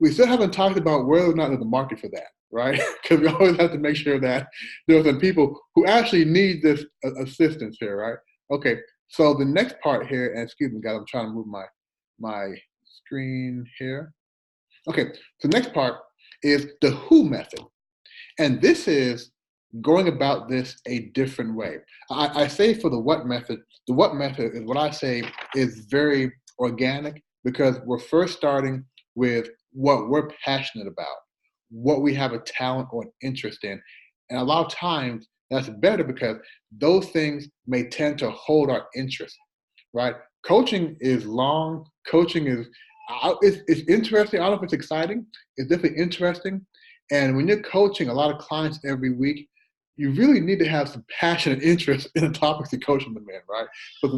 Speaker 2: We still haven't talked about whether or not there's a market for that, right? Because we always have to make sure that there are some people who actually need this assistance here, right? Okay, so the next part here, and excuse me, guys, I'm trying to move my screen here. Okay, so the next part is the who method. And this is going about this a different way. I say for the what method is what I say is very organic, because we're first starting with what we're passionate about, what we have a talent or an interest in. And a lot of times that's better because those things may tend to hold our interest, right? Coaching is long. Coaching is, it's interesting. I don't know if it's exciting. It's definitely interesting. And when you're coaching a lot of clients every week, you really need to have some passion and interest in the topics you're coaching them in, right? So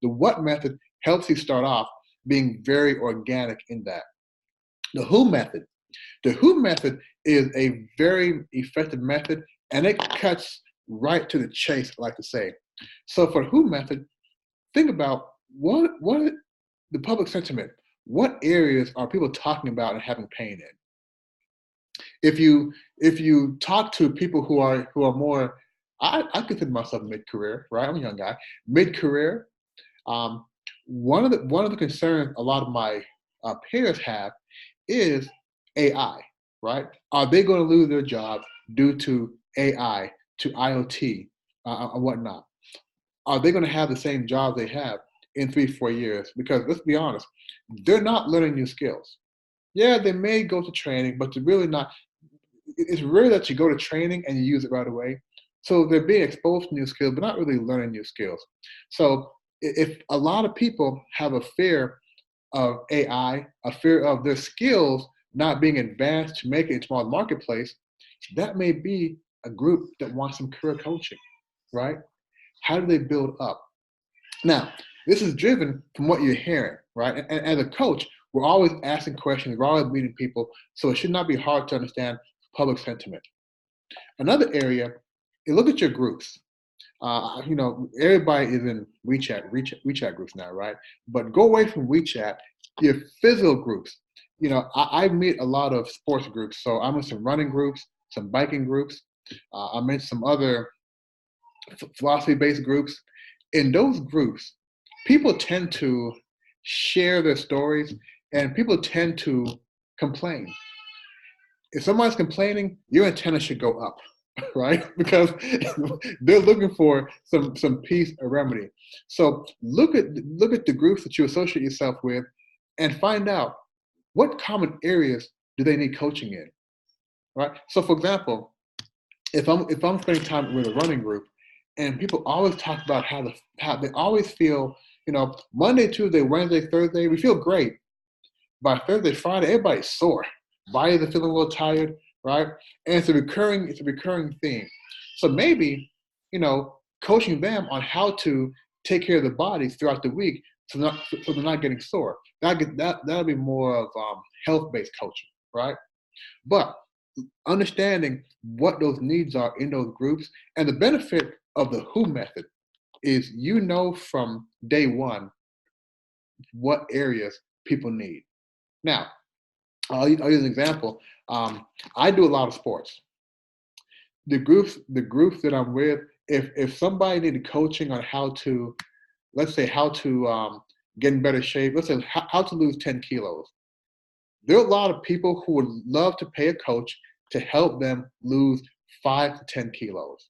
Speaker 2: the what method helps you start off being very organic in that. The who method is a very effective method, and it cuts right to the chase, I like to say. So for the who method, think about what the public sentiment, what areas are people talking about and having pain in? If you talk to people who are more, I consider myself mid-career, right? I'm a young guy, mid-career. One of the concerns a lot of my peers have is AI, right? Are they going to lose their job due to AI, to IoT, and whatnot? Are they going to have the same job they have in 3-4 years? Because let's be honest, they're not learning new skills. Yeah, they may go to training, but they're really not. It's rare that you go to training and you use it right away. So they're being exposed to new skills, but not really learning new skills. So if a lot of people have a fear of AI, a fear of their skills not being advanced to make it into the marketplace, that may be a group that wants some career coaching, right? How do they build up? Now, this is driven from what you're hearing, right? And as a coach, we're always asking questions, we're always meeting people, so it should not be hard to understand public sentiment. Another area, you look at your groups. Everybody is in WeChat groups now, right? But go away from WeChat, your physical groups. I meet a lot of sports groups, so I'm in some running groups, some biking groups. I'm in some other philosophy-based groups. In those groups, people tend to share their stories, and people tend to complain. If somebody's complaining, your antenna should go up, right? Because they're looking for some peace or remedy. So look at the groups that you associate yourself with, and find out what common areas do they need coaching in, right? So, for example, if I'm spending time with a running group, and people always talk about how they always feel, Monday, Tuesday, Wednesday, Thursday, we feel great. By Thursday, Friday, everybody's sore. Bodies are feeling a little tired, right? And it's a recurring theme. So maybe, coaching them on how to take care of the bodies throughout the week, so they're not getting sore. That'll be more of health-based coaching, right? But understanding what those needs are in those groups, and the benefit of the WHO method is from day one what areas people need. Now, I'll use an example. I do a lot of sports. The groups that I'm with, if somebody needed coaching on how to, let's say, get in better shape, let's say how to lose 10 kilos. There are a lot of people who would love to pay a coach to help them lose 5 to 10 kilos.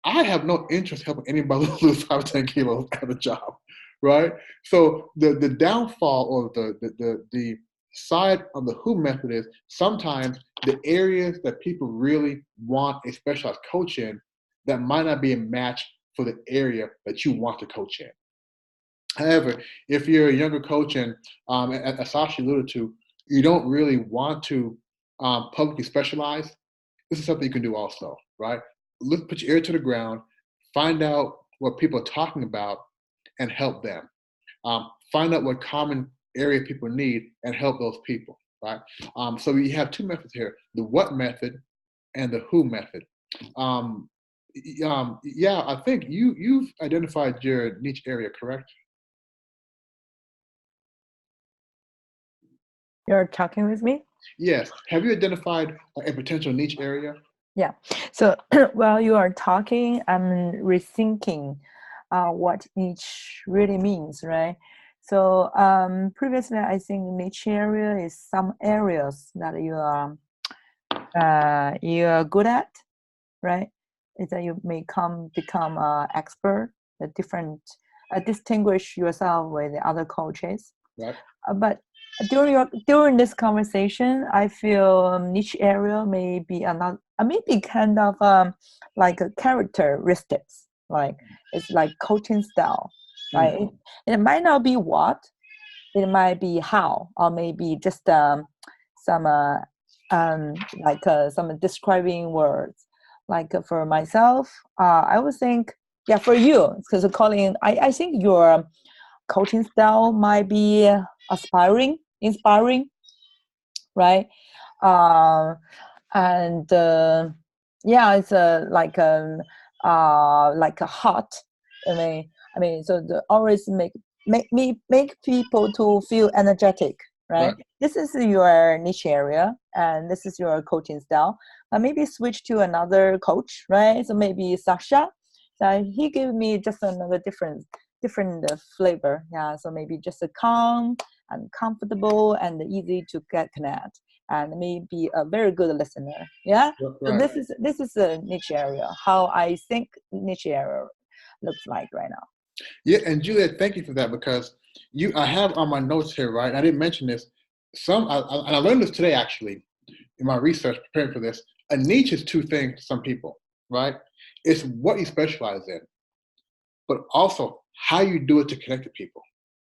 Speaker 2: I have no interest helping anybody lose 5 to 10 kilos at a job, right? So the downfall or the side of the WHO method is sometimes the areas that people really want a specialized coach in, that might not be a match for the area that you want to coach in. However, if you're a younger coach and, as Sasha alluded to, you don't really want to publicly specialize, this is something you can do also, right? Put your ear to the ground, find out what people are talking about, and help them. Find out what common area people need and help those people, right? So you have two methods here: the what method and the who method. Yeah, I think you've identified your niche area, correct?
Speaker 4: You're talking with me?
Speaker 2: Yes. Have you identified a potential niche area?
Speaker 4: Yeah. So while you are talking, I'm rethinking what niche really means, right? So previously, I think niche area is some areas that you are good at, right? Is that you may become an expert, distinguish yourself with the other coaches.
Speaker 2: Right.
Speaker 4: But during this conversation, I feel niche area may be maybe kind of like a characteristics, like it's like coaching style, right? It might not be what, it might be how, or maybe just some some describing words. Like for myself, I would think, yeah, for you, because Colin, I think your coaching style might be inspiring, right? And yeah, it's like a hot. I mean, so always make people to feel energetic, right? This is your niche area, and this is your coaching style. Maybe switch to another coach, right? So maybe Sasha. So he gave me just another different flavor. Yeah, so maybe just a calm and comfortable and easy to connect, and maybe a very good listener. Yeah. Right. So this is a niche area. How I think niche area looks like right now.
Speaker 2: Yeah, and Juliet, thank you for that, because I have on my notes here, right? I didn't mention this. And I learned this today actually in my research preparing for this. A niche is two things to some people, right? It's what you specialize in, but also how you do it to connect to people,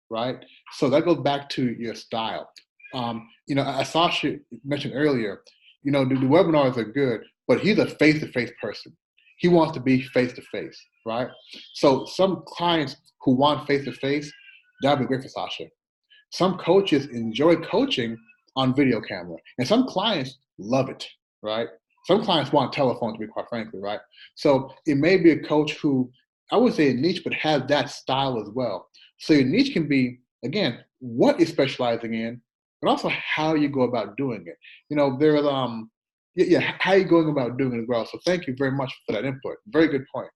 Speaker 2: right? So that goes back to your style. As Sasha mentioned earlier, the webinars are good, but he's a face-to-face person. He wants to be face-to-face, right? So some clients who want face-to-face, that'd be great for Sasha. Some coaches enjoy coaching on video camera, and some clients love it, right? Some clients want telephone, to be quite frankly, right? So it may be a coach who, I would say a niche, but has that style as well. So your niche can be, again, what you're specializing in, but also how you go about doing it. You know, there's how you're going about doing it as well. So thank you very much for that input. Very good point.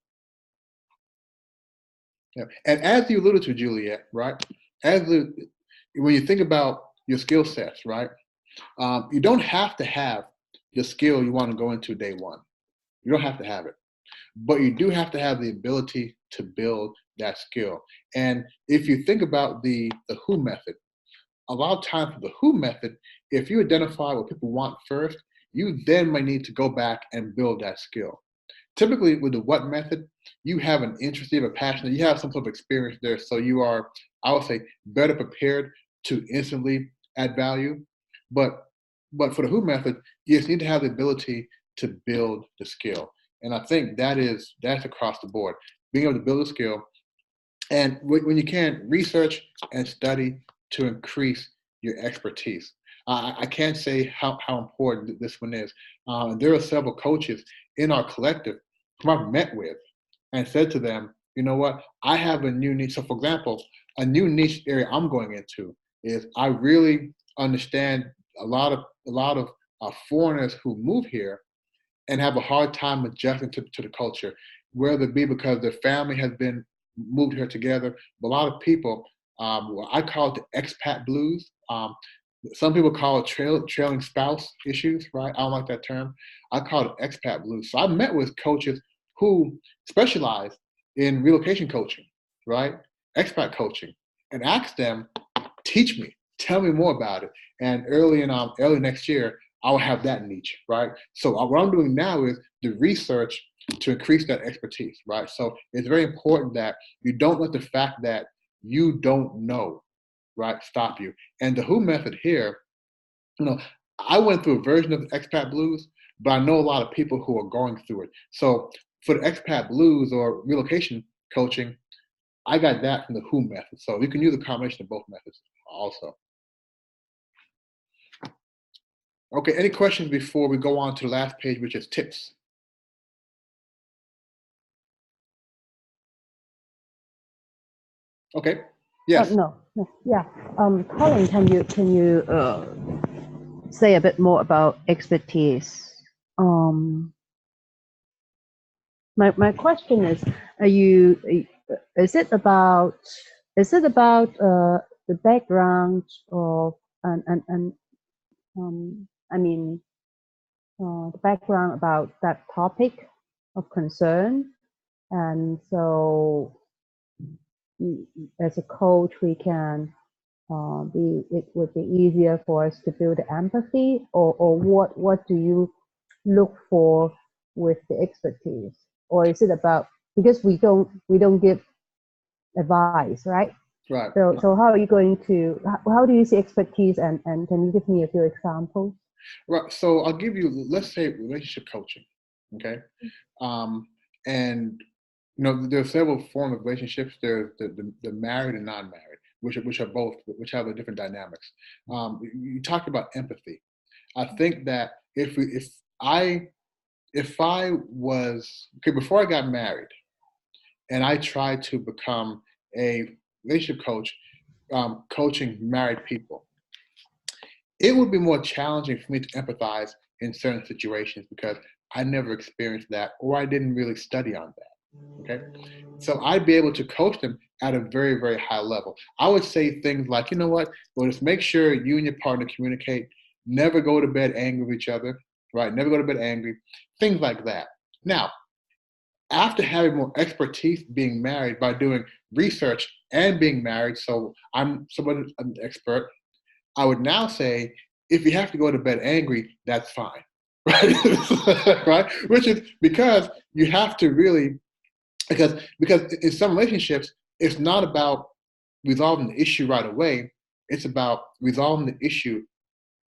Speaker 2: Yeah. And as you alluded to, Juliet, right? When you think about your skill sets, right? You don't have to have the skill you want to go into day one. You don't have to have it, but you do have to have the ability to build that skill. And if you think about the who method, a lot of times for the who method, if you identify what people want first, you then might need to go back and build that skill. Typically with the what method, you have an interest, you have a passion, you have some sort of experience there. So you are, I would say, better prepared to instantly add value. But for the who method, you just need to have the ability to build the skill. And I think that's across the board. Being able to build a skill, and when you can, research and study to increase your expertise. I can't say how important this one is. There are several coaches in our collective whom I've met with and said to them, you know what, I have a new niche. So for example, a new niche area I'm going into is I really understand a lot of foreigners who move here and have a hard time adjusting to the culture, whether it be because their family has been moved here together. But a lot of people, I call it the expat blues. Some people call it trailing spouse issues, right? I don't like that term. I call it expat blues. So I met with coaches who specialize in relocation coaching, right? Expat coaching, and asked them, teach me, tell me more about it. And early next year, I'll have that niche, right? So what I'm doing now is the research to increase that expertise, right? So it's very important that you don't let the fact that you don't know, right, stop you. And the who method here, you know, I went through a version of the expat blues, but I know a lot of people who are going through it. So for the expat blues or relocation coaching, I got that from the who method. So you can use a combination of both methods also. Okay, any questions before we go on to the last page, which is tips? Okay, yes.
Speaker 3: No, yeah. Colin, can you say a bit more about expertise? My question is, is it about the background of the background about that topic of concern, and so as a coach we can it would be easier for us to build empathy, or what do you look for with the expertise? Or is it about, because we don't give advice, right?
Speaker 2: Right.
Speaker 3: So how are you going to, how do you see expertise, and can you give me a few examples?
Speaker 2: Right. So I'll give you, let's say, relationship coaching. Okay. And you know, there are several forms of relationships. There's the married and non-married, which have a different dynamics. You talked about empathy. I think that if I was, okay, before I got married and I tried to become a relationship coach, coaching married people, it would be more challenging for me to empathize in certain situations because I never experienced that, or I didn't really study on that. Okay, so I'd be able to coach them at a very, very high level. I would say things like, you know what, well, just make sure you and your partner communicate, never go to bed angry with each other, right? Never go to bed angry, things like that. Now, after having more expertise being married by doing research and being married, so I'm somewhat an expert, I would now say, if you have to go to bed angry, that's fine, right? Right? Which is because you have to really, because in some relationships, it's not about resolving the issue right away. It's about resolving the issue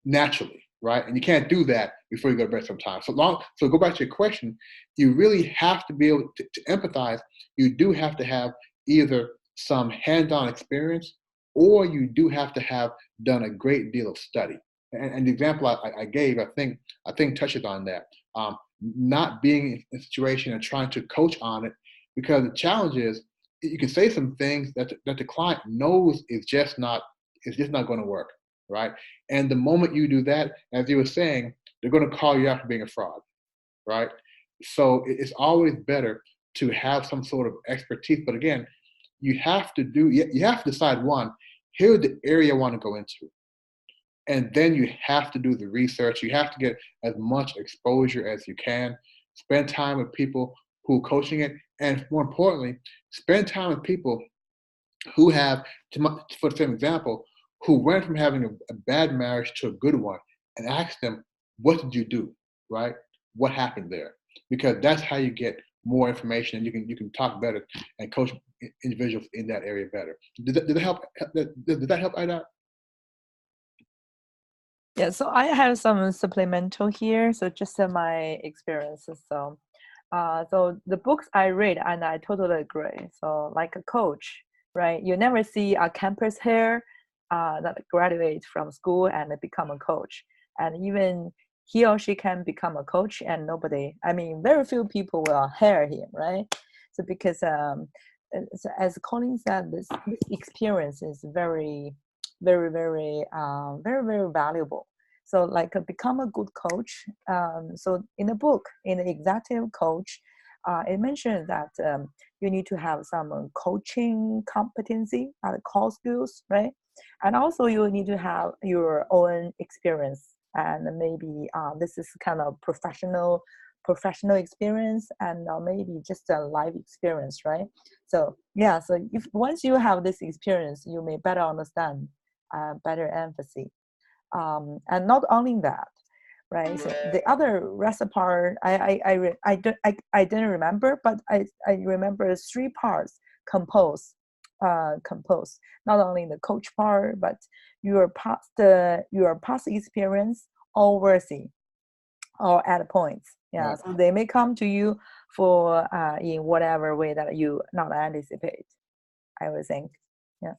Speaker 2: naturally, right? And you can't do that before you go to bed sometimes. So go back to your question, you really have to be able to empathize. You do have to have either some hands-on experience, or you do have to have done a great deal of study. And the example I gave, I think touches on that. Not being in a situation and trying to coach on it, because the challenge is you can say some things that the client knows is just not going to work, right? And the moment you do that, as you were saying, they're going to call you out for being a fraud, right? So it's always better to have some sort of expertise. But again, you have to decide, one, here's the area I want to go into. And then you have to do the research. You have to get as much exposure as you can. Spend time with people who are coaching it. And more importantly, spend time with people who have, for the same example, who went from having a bad marriage to a good one, and ask them, what did you do, right? What happened there? Because that's how you get more information, and you can talk better and coach individuals in that area better. Did that help? Did that help, Ida?
Speaker 4: Yeah, so I have some supplemental here. So just my experiences. So the books I read, and I totally agree. So like a coach, right? You never see a campus here that graduates from school and become a coach. And even he or she can become a coach, and very few people will hire him, right? So because so as Colin said, this experience is very, very, very, very valuable. So like become a good coach. So in the book, in the executive coach, it mentions that you need to have some coaching competency, core skills, right? And also you need to have your own experience, and maybe this is kind of professional experience, and maybe just a life experience, right? So yeah, so if once you have this experience, you may better understand, better empathy, and not only that, right? So the other rest part, I didn't remember, but I remember 3 parts compose. Not only the coach part, but your past experience or worthy or at points. Yeah,
Speaker 2: Right.
Speaker 4: so they may come to you for in whatever way that you not anticipate, I would think. Yeah.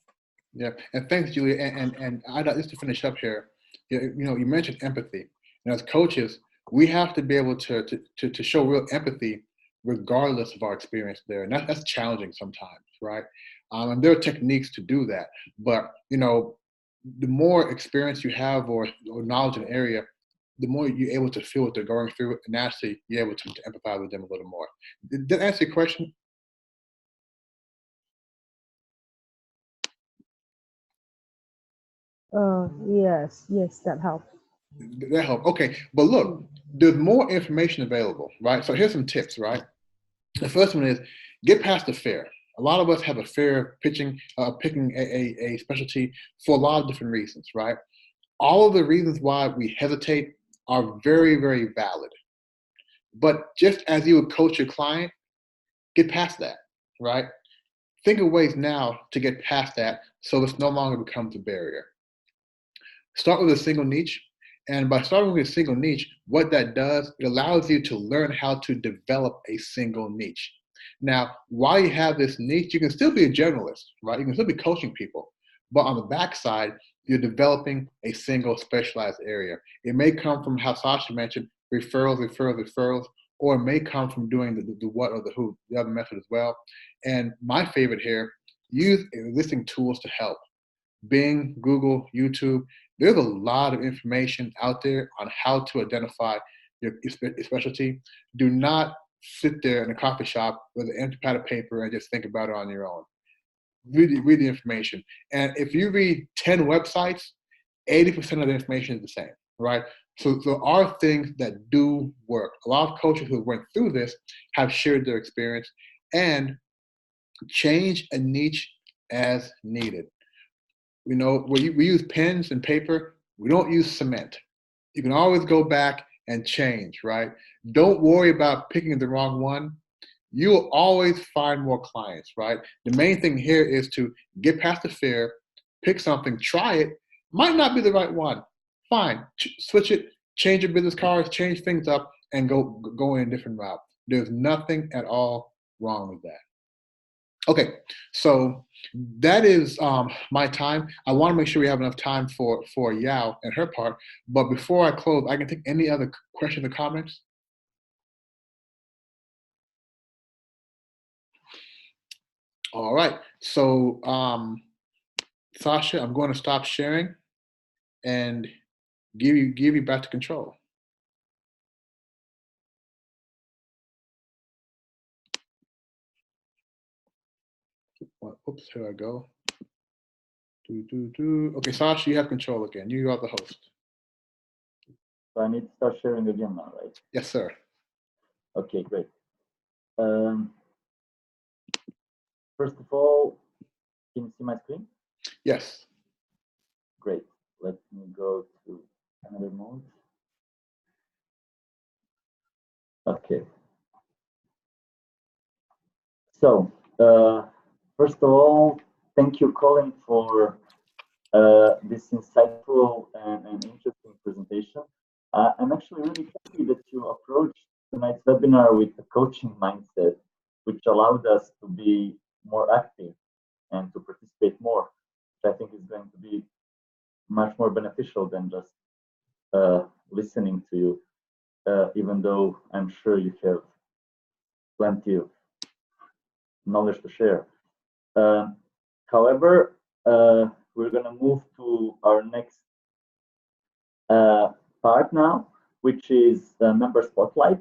Speaker 2: Yeah, and thanks, Julia. And Ida, just to finish up here, you you mentioned empathy, and as coaches, we have to be able to show real empathy regardless of our experience there, and that's challenging sometimes, right? And there are techniques to do that, but the more experience you have or knowledge in an area, the more you're able to feel what they're going through, and naturally you're able to empathize with them a little more. Did that answer your question?
Speaker 3: Yes, that helps.
Speaker 2: That helped. Okay, but look, there's more information available, right? So here's some tips, right? The first one is get past the fear. A lot of us have a fear of picking a specialty for a lot of different reasons, right? All of the reasons why we hesitate are very, very valid. But just as you would coach your client, get past that, right? Think of ways now to get past that so this no longer becomes a barrier. Start with a single niche. And by starting with a single niche, what that does, it allows you to learn how to develop a single niche. Now, while you have this niche, you can still be a generalist, right? You can still be coaching people. But on the backside, you're developing a single specialized area. It may come from how Sasha mentioned, referrals, or it may come from doing the what or the who, the other method as well. And my favorite here, use existing tools to help. Bing, Google, YouTube, there's a lot of information out there on how to identify your specialty. Do not sit there in a coffee shop with an empty pad of paper and just think about it on your own. Read the information. And if you read 10 websites, 80% of the information is the same, right? So there are things that do work. A lot of coaches who went through this have shared their experience, and change a niche as needed. We use pens and paper. We don't use cement. You can always go back and change, right? Don't worry about picking the wrong one. You'll always find more clients, right? The main thing here is to get past the fear, pick something, try it. Might not be the right one. Fine, switch it, change your business cards, change things up, and go in a different route. There's nothing at all wrong with that. Okay, so that is my time. I want to make sure we have enough time for Yao and her part. But before I close, I can take any other questions or comments. All right. So Sasha, I'm going to stop sharing and give you back to control. Oops, here I go. Okay, Sasha, you have control again. You are the host.
Speaker 1: So I need to start sharing again now, right?
Speaker 2: Yes, sir.
Speaker 1: Okay, great. First of all, can you see my screen?
Speaker 2: Yes.
Speaker 1: Great. Let me go to another mode. Okay. So, first of all, thank you, Colin, for this insightful and interesting presentation. I'm actually really happy that you approached tonight's webinar with a coaching mindset, which allowed us to be more active and to participate more, which I think is going to be much more beneficial than just listening to you, even though I'm sure you have plenty of knowledge to share. However, we're going to move to our next part now, which is member spotlight.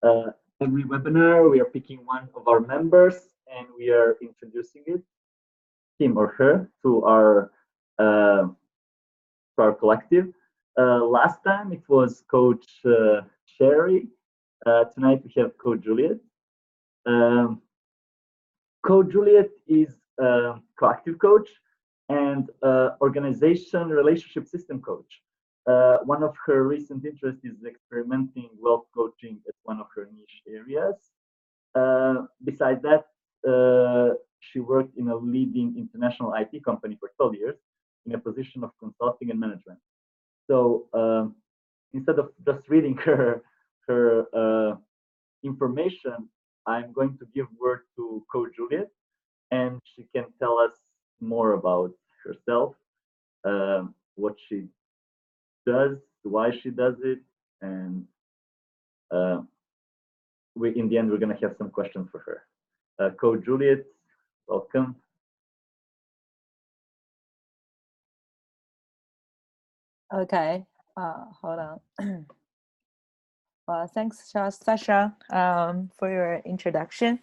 Speaker 1: Every webinar, we are picking one of our members and we are introducing him or her to our collective. Last time it was Coach Sherry. Tonight we have Coach Juliet. Coach Juliet is a proactive coach and organization relationship system coach. One of her recent interests is experimenting wealth coaching as one of her niche areas. Besides that, she worked in a leading international IT company for 12 years in a position of consulting and management. So instead of just reading her information, I'm going to give word to Coach Juliet, and she can tell us more about herself, what she does, why she does it, and in the end, we're going to have some questions for her. Coach Juliet, welcome.
Speaker 4: Okay, hold on. Well, thanks, Sasha, for your introduction,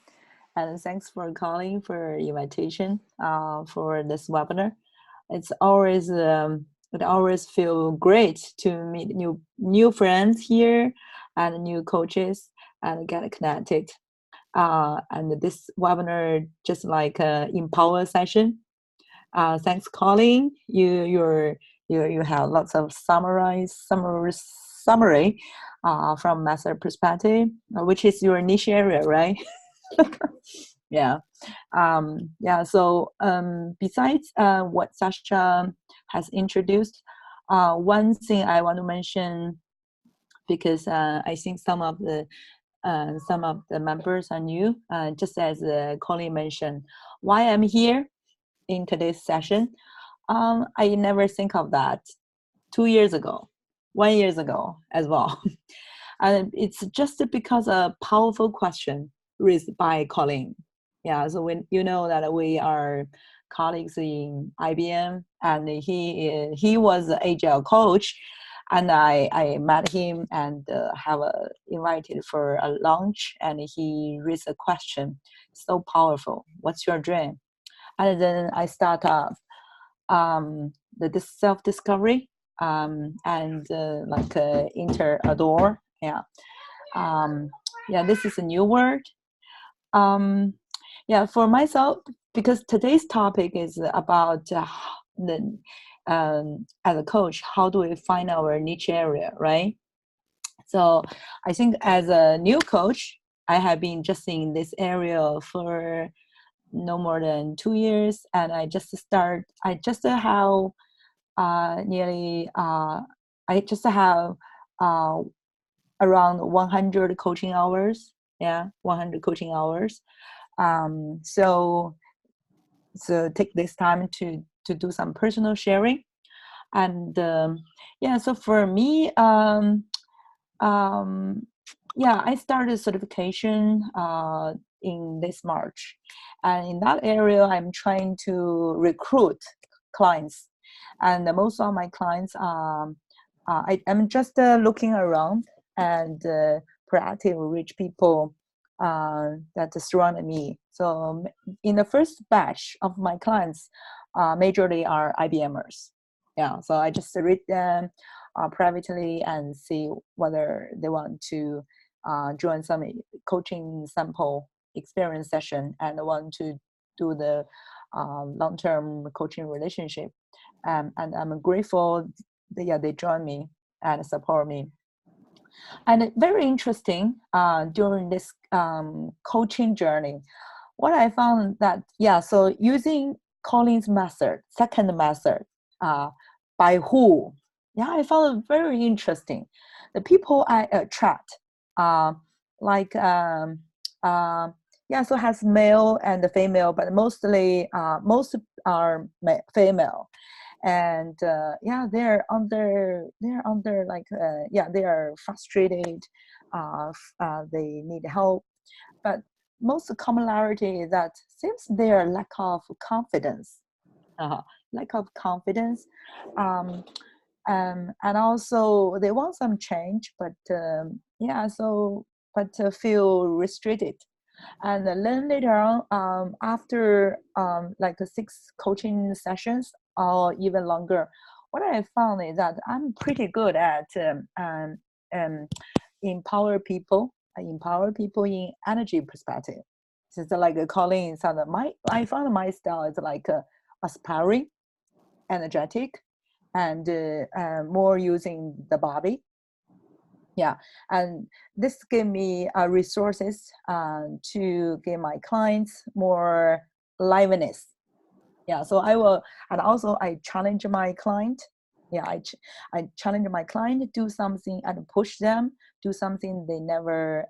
Speaker 4: and thanks for calling for invitation for this webinar. It's always it always feel great to meet new friends here and new coaches and get connected. And this webinar just like empower session. Thanks, Colin. You have lots of summary from master perspective, which is your niche area, right? Yeah. So besides what Sasha has introduced, one thing I want to mention, because I think some of the members are new, just as Colin mentioned, why I'm here in today's session. I never think of that 2 years ago, 1 year ago as well. And it's just because a powerful question raised by Colin. Yeah, so when you know that we are colleagues in IBM, and he was an agile coach, and I met him and have invited for a lunch, and he raised a question so powerful. What's your dream? And then I start up the self-discovery and like enter a door. Yeah. This is a new word. For myself, because today's topic is about as a coach, how do we find our niche area, right? So I think as a new coach, I have been just in this area for no more than 2 years, and I just have around 100 coaching hours. Yeah, 100 coaching hours. So take this time to do some personal sharing. And yeah, so for me, yeah, I started certification in this March, and in that area, I'm trying to recruit clients, and most of my clients, I'm just looking around and proactive, reach people that surround me. So in the first batch of my clients, majorly are IBMers. Yeah, so I just read them privately and see whether they want to join some coaching sample experience session and want to do the long-term coaching relationship. And I'm grateful they join me and support me. And very interesting during this coaching journey, what I found that, yeah, so using Collins' method, second method, by who, yeah, I found it very interesting. The people I attract, like, yeah, so has male and female, but mostly, most are female. And yeah, they're under like, yeah, they are frustrated, they need help, but most commonality is that seems their lack of confidence, lack of confidence, and also they want some change, but yeah, so but feel restricted. And then later on, after like 6 coaching sessions or even longer, what I found is that I'm pretty good at empower people in energy perspective. So it's like calling some of I found my style is like aspiring, energetic, and more using the body. Yeah, and this gave me resources to give my clients more liveliness. Yeah, so I will, and also I challenge my client. Yeah, I challenge my client to do something and push them do something they never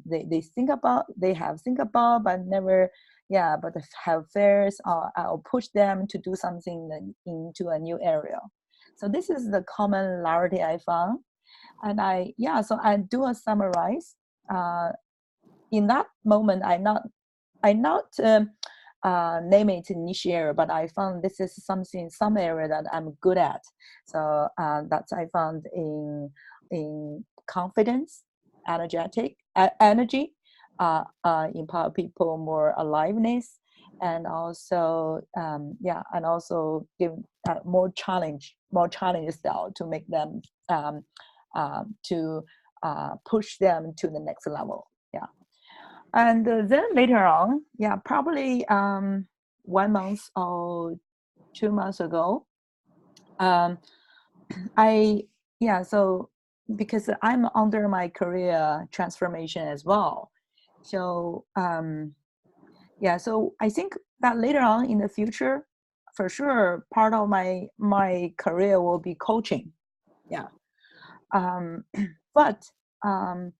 Speaker 4: they think about, they have think about but never, yeah, but have fears. I'll push them to do something into a new area. So this is the commonality I found. And so I do a summarize. In that moment, I not name it niche area, but I found this is some area that I'm good at. So that's I found in confidence, energy, empower people more aliveness, and also and also give more challenge style to make them to push them to the next level. Yeah. And then later on, yeah, probably 1 month or 2 months ago, so because I'm under my career transformation as well. So so I think that later on in the future, for sure, part of my career will be coaching. Yeah. But the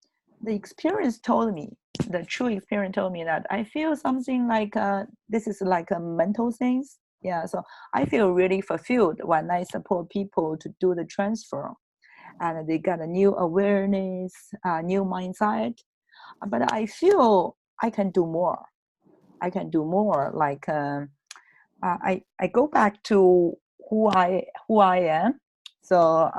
Speaker 4: experience told me, the true experience told me that I feel something like this is like a mental things. Yeah, so I feel really fulfilled when I support people to do the transfer, and they got a new awareness, new mindset. But I feel I can do more. I can do more. Like I go back to who I am. So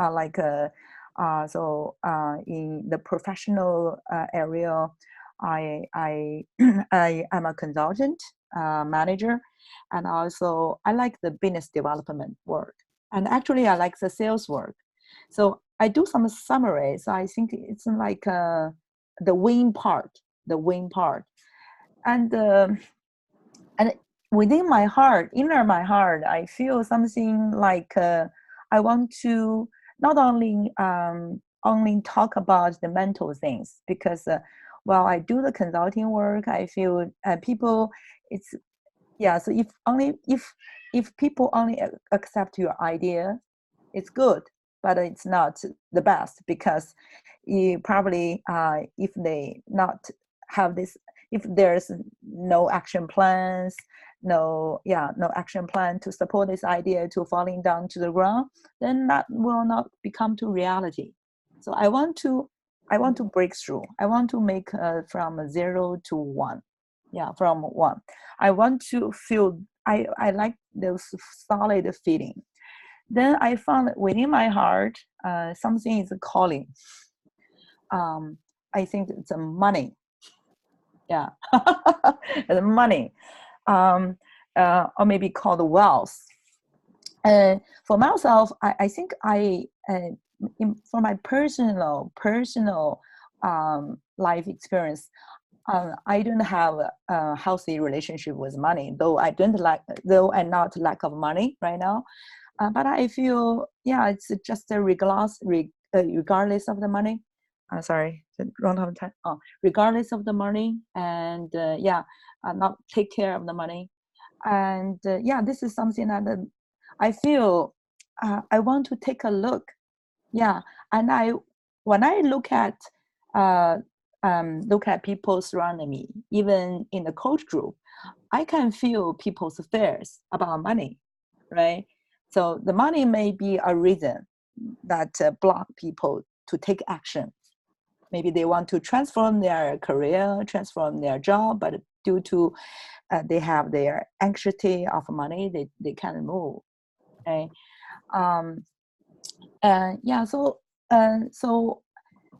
Speaker 4: in the professional area, I I am a consultant, manager, and also I like the business development work. And actually, I like the sales work. So I do some summaries. I think it's like the win part, and and within my heart, inner my heart, I feel something like I want to not only only talk about the mental things, because while I do the consulting work, I feel people, it's so if people only accept your idea, it's good. but it's not the best, because you probably, if they not have this, if there's no action plans, no action plan to support this idea to falling down to the ground, then that will not become to reality. So I want to break through. I want to make from 0 to 1. Yeah, from 1. I want to feel, I like those solid feeling. Then I found within my heart, something is calling. I think it's money. Yeah, the money, or maybe called wealth. And for myself, I think for my personal life experience, I don't have a healthy relationship with money, though I not lack of money right now. But I feel, it's just regardless of the money. Sorry, wrong time. Regardless of the money, and not take care of the money, and this is something that I feel I want to take a look. Yeah, and when I look at people surrounding me, even in the coach group, I can feel people's fears about money, right? So the money may be a reason that block people to take action. Maybe they want to transform their career, transform their job, but due to they have their anxiety of money, they can't move. Okay, and so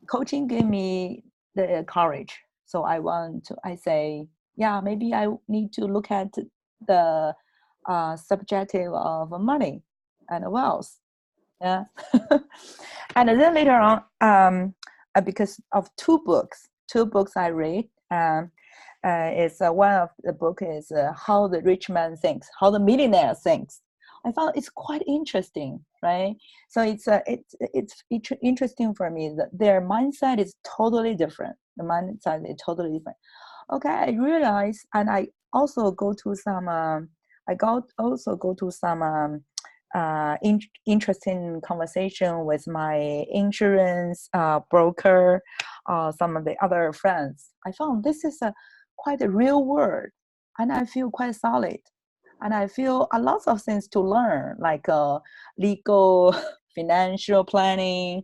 Speaker 4: coaching gave me the courage. So I say, maybe I need to look at the subjective of money and wealth. Yeah. And then later on, because of two books I read, is one of the book is How the Rich Man Thinks, How the Millionaire Thinks. I found it's quite interesting, right? So it's interesting for me that their mindset is totally different. The mindset is totally different. Okay, I realized, and I also go to some. Interesting conversation with my insurance broker, some of the other friends. I found this is quite a real world, and I feel quite solid. And I feel a lot of things to learn, like legal, financial planning,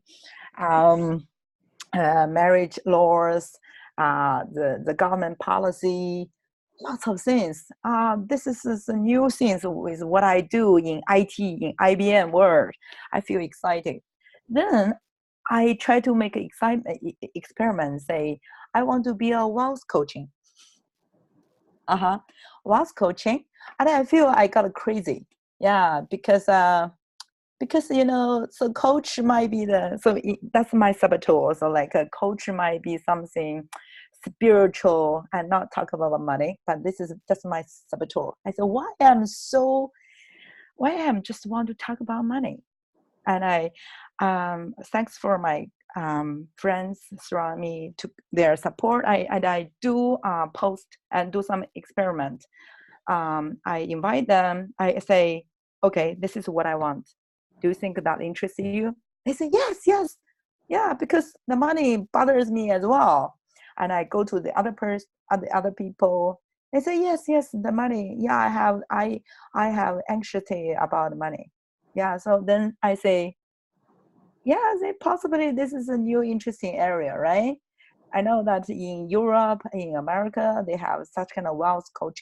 Speaker 4: marriage laws, the government policy, lots of things. This is a new things with what I do in IT, in IBM world. I feel excited. Then I try to make an experiment, say, I want to be a wealth coaching. Wealth coaching. And I feel I got crazy. Yeah, because so coach might be that's my saboteur. So like a coach might be something spiritual and not talk about money, but this is just my saboteur. I said, why am just want to talk about money? And I thanks for my friends surround me to their support. I do post and do some experiment. I invite them. I say, okay, this is what I want. Do you think that interests you? They say, yes. Yeah, because the money bothers me as well. And I go to the other people. They say, yes, the money. Yeah, I have anxiety about money. Yeah, so then I say, possibly this is a new interesting area, right? I know that in Europe, in America, they have such kind of wealth coach,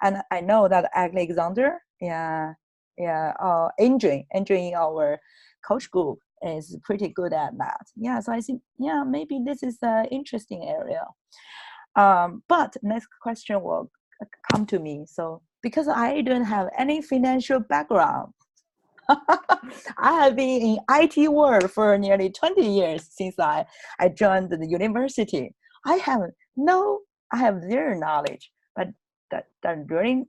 Speaker 4: and I know that Alexander, Adrian in our coach group is pretty good at that. Yeah, so I think maybe this is an interesting area. But next question will come to me. So because I don't have any financial background, I have been in IT world for nearly 20 years since I joined the university. I have zero knowledge, but that during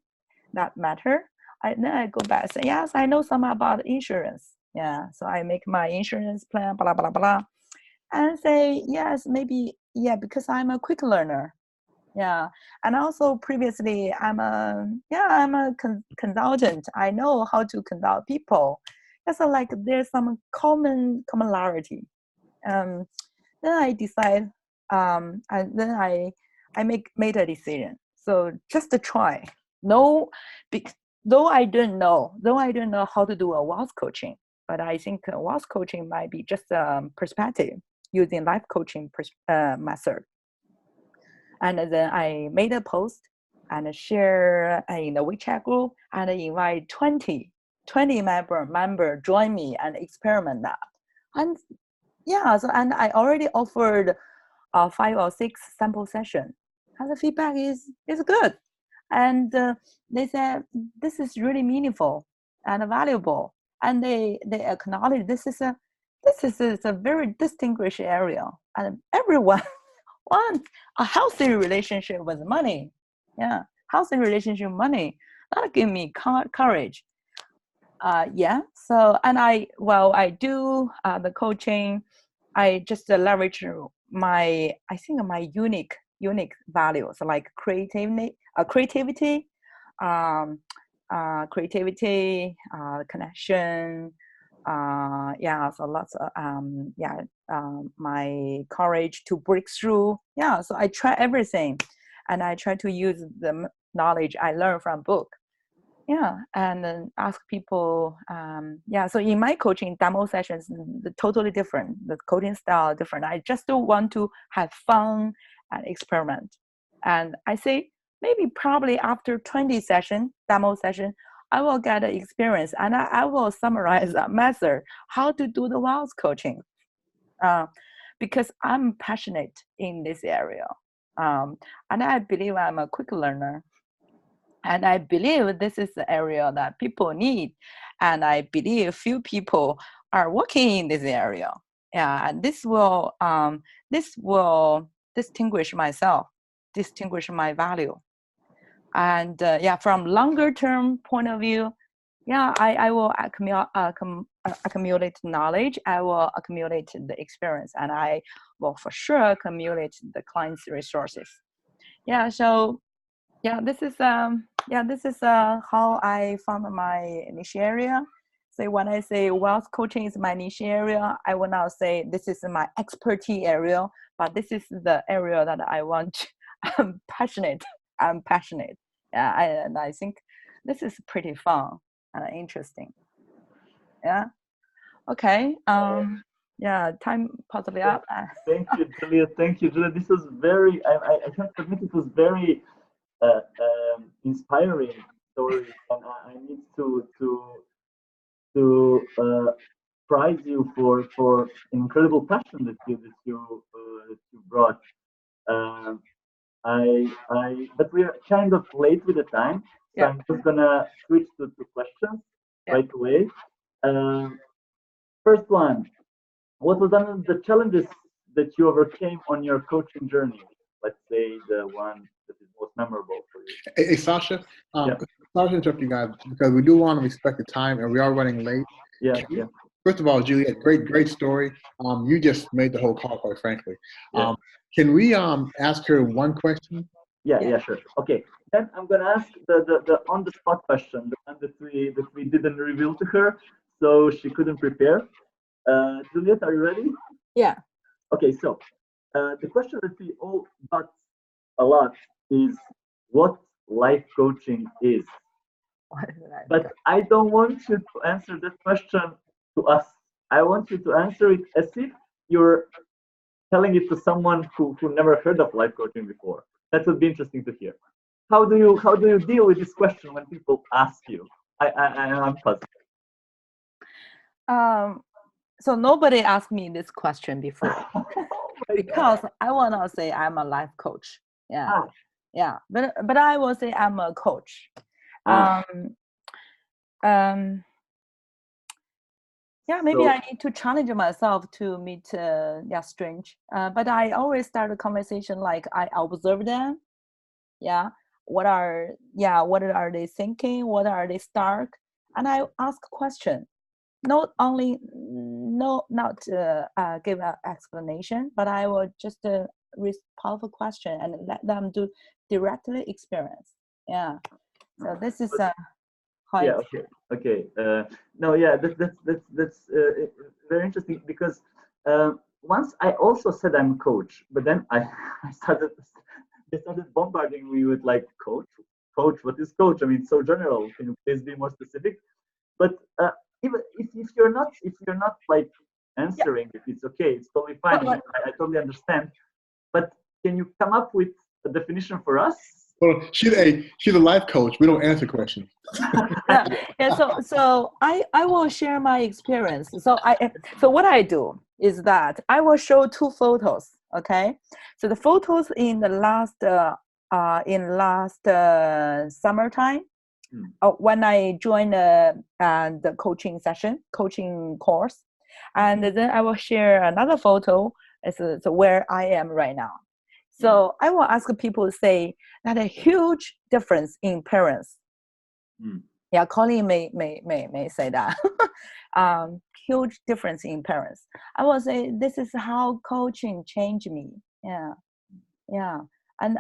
Speaker 4: that matter, then I go back and say, yes, I know some about insurance. Yeah, so I make my insurance plan, blah, blah, blah, and say, yes, maybe, because I'm a quick learner. Yeah, and also previously I'm a consultant. I know how to consult people. that's like there's some commonality. Then I decide, and then I made a decision. So just to try. No, though I don't know how to do a wealth coaching, but I think wealth coaching might be just perspective using life coaching method. And then I made a post and share in the WeChat group and invite 20 member join me and experiment that. And yeah, so and I already offered 5 or 6 sample session, and the feedback is good. And they said this is really meaningful and valuable, and they acknowledge this is a very distinguished area, and everyone wants a healthy relationship with money. Yeah, healthy relationship with money. That give me courage. Yeah. So, and I do the coaching. I just leverage my unique values like creativity, connection. Yeah. So lots of my courage to break through. Yeah. So I try everything, and I try to use the knowledge I learned from book. Yeah, and then ask people. Yeah, so in my coaching demo sessions, totally different. The coaching style different. I just want to have fun and experiment. And I say maybe probably after 20 demo session, I will get an experience, and I will summarize that method how to do the wealth coaching. Because I'm passionate in this area, and I believe I'm a quick learner. And I believe this is the area that people need. And I believe few people are working in this area. Yeah, and this will distinguish myself, distinguish my value. And yeah, from longer term point of view, yeah, I will accumulate knowledge. I will accumulate the experience, and I will for sure accumulate the client's resources. Yeah, so yeah, this is how I found my niche area. So when I say wealth coaching is my niche area, I will not say this is my expertise area, but this is the area that I want. I'm passionate. Yeah, and I think this is pretty fun and interesting. Yeah. Okay. Yeah. Time possibly up.
Speaker 1: Thank you, Juliet. Thank you, Juliet. This was very. I have to admit, it was very inspiring story, and I need to praise you for incredible passion that you brought. Um, but we're kind of late with the time, so
Speaker 4: Yeah.
Speaker 1: I'm just gonna switch to questions
Speaker 4: Yeah.
Speaker 1: right away. First one, what was one of the challenges that you overcame on your coaching journey? Let's say the one that is most memorable for you.
Speaker 2: Hey, Sasha,
Speaker 1: Yeah.
Speaker 2: sorry to interrupt you guys because we do want to respect the time and we are running late.
Speaker 1: Yeah, yeah.
Speaker 2: First of all, Juliet, great story. You just made the whole call, quite frankly.
Speaker 1: Yeah.
Speaker 2: Can we ask her one question?
Speaker 1: Yeah, sure. Okay, then I'm gonna ask the on the spot question, the one that we didn't reveal to her, so she couldn't prepare. Juliet, are you ready?
Speaker 4: Yeah.
Speaker 1: Okay, so the question that we all got a lot is what life coaching is. But I don't want you to answer that question to us. I want you to answer it as if you're telling it to someone who never heard of life coaching before. That would be interesting to hear. How do you deal with this question when people ask you? I'm puzzled.
Speaker 4: So nobody asked me this question before because I want to say I'm a life coach. Yeah. Yeah. But I will say I'm a coach. Yeah, maybe I need to challenge myself to meet strange. But I always start a conversation like I observe them. Yeah. What are they thinking? What are they stuck? And I ask question. Not give an explanation, but I will just raise powerful question and let them do directly experience. Yeah. So this is quite.
Speaker 1: Yeah. Okay. Okay. No. Yeah. That's very interesting because once I also said I'm a coach, but then I started they started bombarding me with like coach. What is coach? I mean, it's so general. Can you please be more specific? But even if you're not like
Speaker 4: Yeah.
Speaker 1: answering, if it's okay, it's totally fine.
Speaker 4: But,
Speaker 1: I totally understand. But can you come up with a definition for us?
Speaker 2: Well, she's a life coach. We don't answer questions.
Speaker 4: yeah, yeah. So I will share my experience. So what I do is that I will show two photos. Okay. So the photos in the last summertime, when I joined the coaching course, and then I will share another photo as so where I am right now. So I will ask people to say that a huge difference in parents. Yeah, Colleen may say that. Huge difference in parents. I will say this is how coaching changed me. Yeah, yeah. And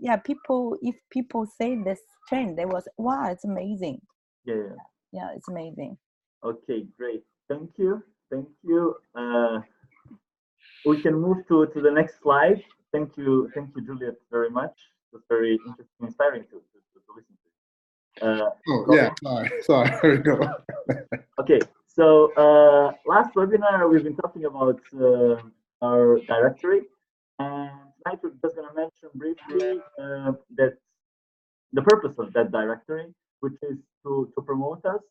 Speaker 4: if people say this change, they will say, wow, it's amazing.
Speaker 1: Yeah.
Speaker 4: Yeah, it's amazing.
Speaker 1: Okay, great. Thank you. Thank you. We can move to the next slide. Thank you, Juliet, very much. It was very interesting, inspiring to listen to.
Speaker 2: Oh yeah, sorry. There we go.
Speaker 1: Okay, so last webinar we've been talking about our directory, and tonight we're just going to mention briefly that the purpose of that directory, which is to promote us,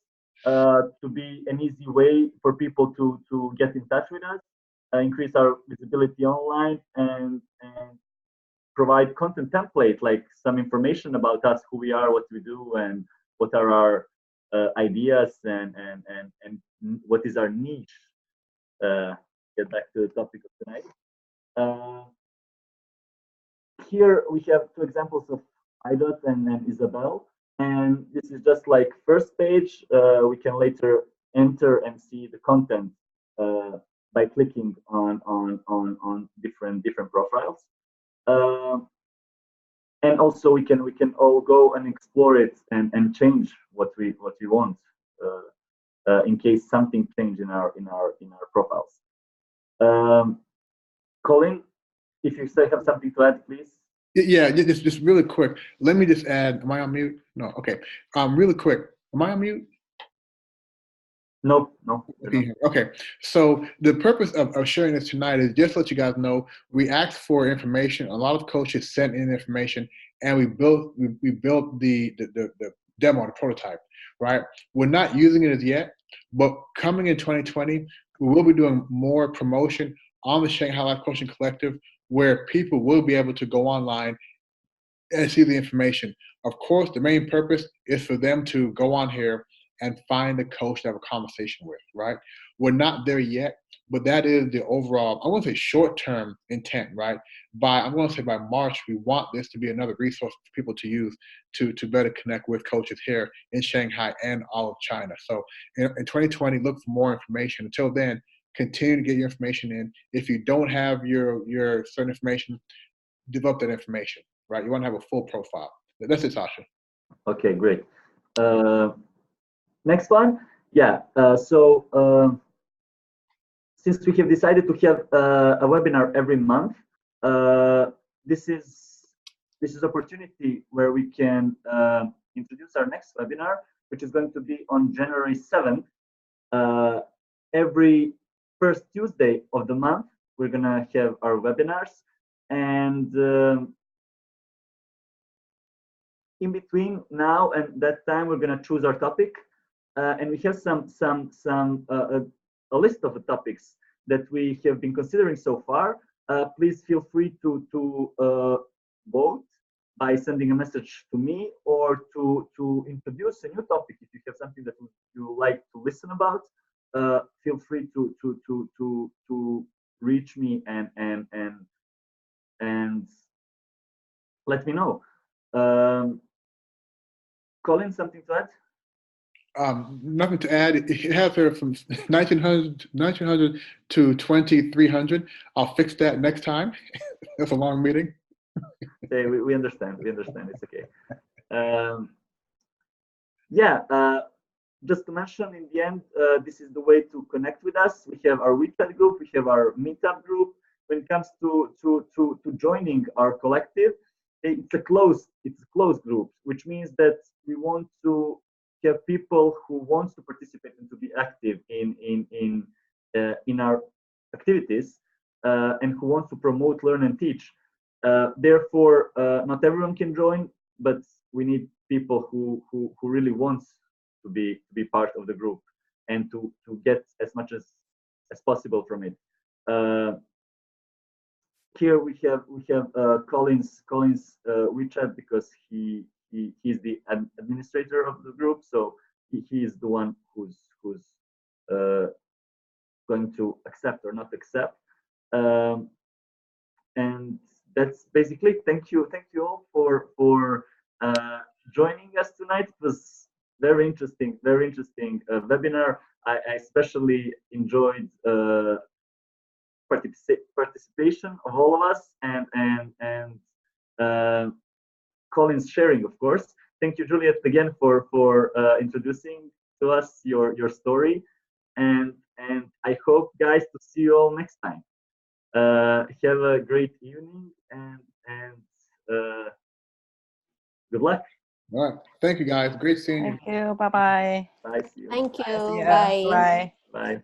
Speaker 1: to be an easy way for people to get in touch with us, increase our visibility online, and provide content template, like some information about us, who we are, what we do, and what are our ideas, and what is our niche. Get back to the topic of tonight. Here we have two examples of Idot and Isabel, and this is just like first page. We can later enter and see the content by clicking on different profiles. And also we can all go and explore it and change what we want in case something changed in our profiles. Colin, if you still have something to add, please.
Speaker 2: Yeah, just really quick. Let me just add. Am I on mute? No. Okay. Really quick. Am I on mute?
Speaker 1: No.
Speaker 2: Okay. So the purpose of sharing this tonight is just to let you guys know we asked for information. A lot of coaches sent in information, and we built the demo, the prototype. Right. We're not using it as yet, but coming in 2020, we will be doing more promotion on the Shanghai Life Coaching Collective, where people will be able to go online and see the information. Of course, the main purpose is for them to go on here and find a coach to have a conversation with, right? We're not there yet, but that is the overall, I want to say short-term intent, right? I'm going to say by March, we want this to be another resource for people to use to better connect with coaches here in Shanghai and all of China. So in 2020, look for more information. Until then, continue to get your information in. If you don't have your certain information, develop that information, right? You want to have a full profile. That's it, Sasha.
Speaker 1: Okay, great. Next one. Yeah. Since we have decided to have a webinar every month, this is opportunity where we can introduce our next webinar, which is going to be on January 7th. Every first Tuesday of the month, we're gonna have our webinars, and in between now and that time, we're gonna choose our topic, and we have a list of the topics that we have been considering so far. Please feel free to vote by sending a message to me, or to introduce a new topic. If you have something that you like to listen about, feel free to reach me and let me know. Colin, something to add?
Speaker 2: Nothing to add. It has here from 1900 to 2300. I'll fix that next time. That's a long meeting.
Speaker 1: Okay, we understand. We understand. It's okay. yeah, just to mention in the end, this is the way to connect with us. We have our WeChat group, we have our Meetup group. When it comes to joining our collective, it's a closed group, which means that we want to have people who want to participate and to be active in our activities, and who want to promote, learn, and teach. Therefore, not everyone can join, but we need people who really wants to be part of the group and to get as much as possible from it. Here we have Colin's WeChat, because he's the administrator of the group, so he is the one who's going to accept or not accept. And that's basically it. Thank you all for joining us tonight. It was very interesting webinar. I especially enjoyed participation of all of us, and Colin's sharing, of course. Thank you, Juliet, again for introducing to us your story, and I hope, guys, to see you all next time. Have a great evening, and good luck.
Speaker 2: All right. Thank you, guys. Great seeing you.
Speaker 4: Thank you. Bye-bye.
Speaker 1: Bye. See you.
Speaker 5: Thank you.
Speaker 4: Yeah.
Speaker 5: Bye.
Speaker 4: Bye.
Speaker 1: Bye.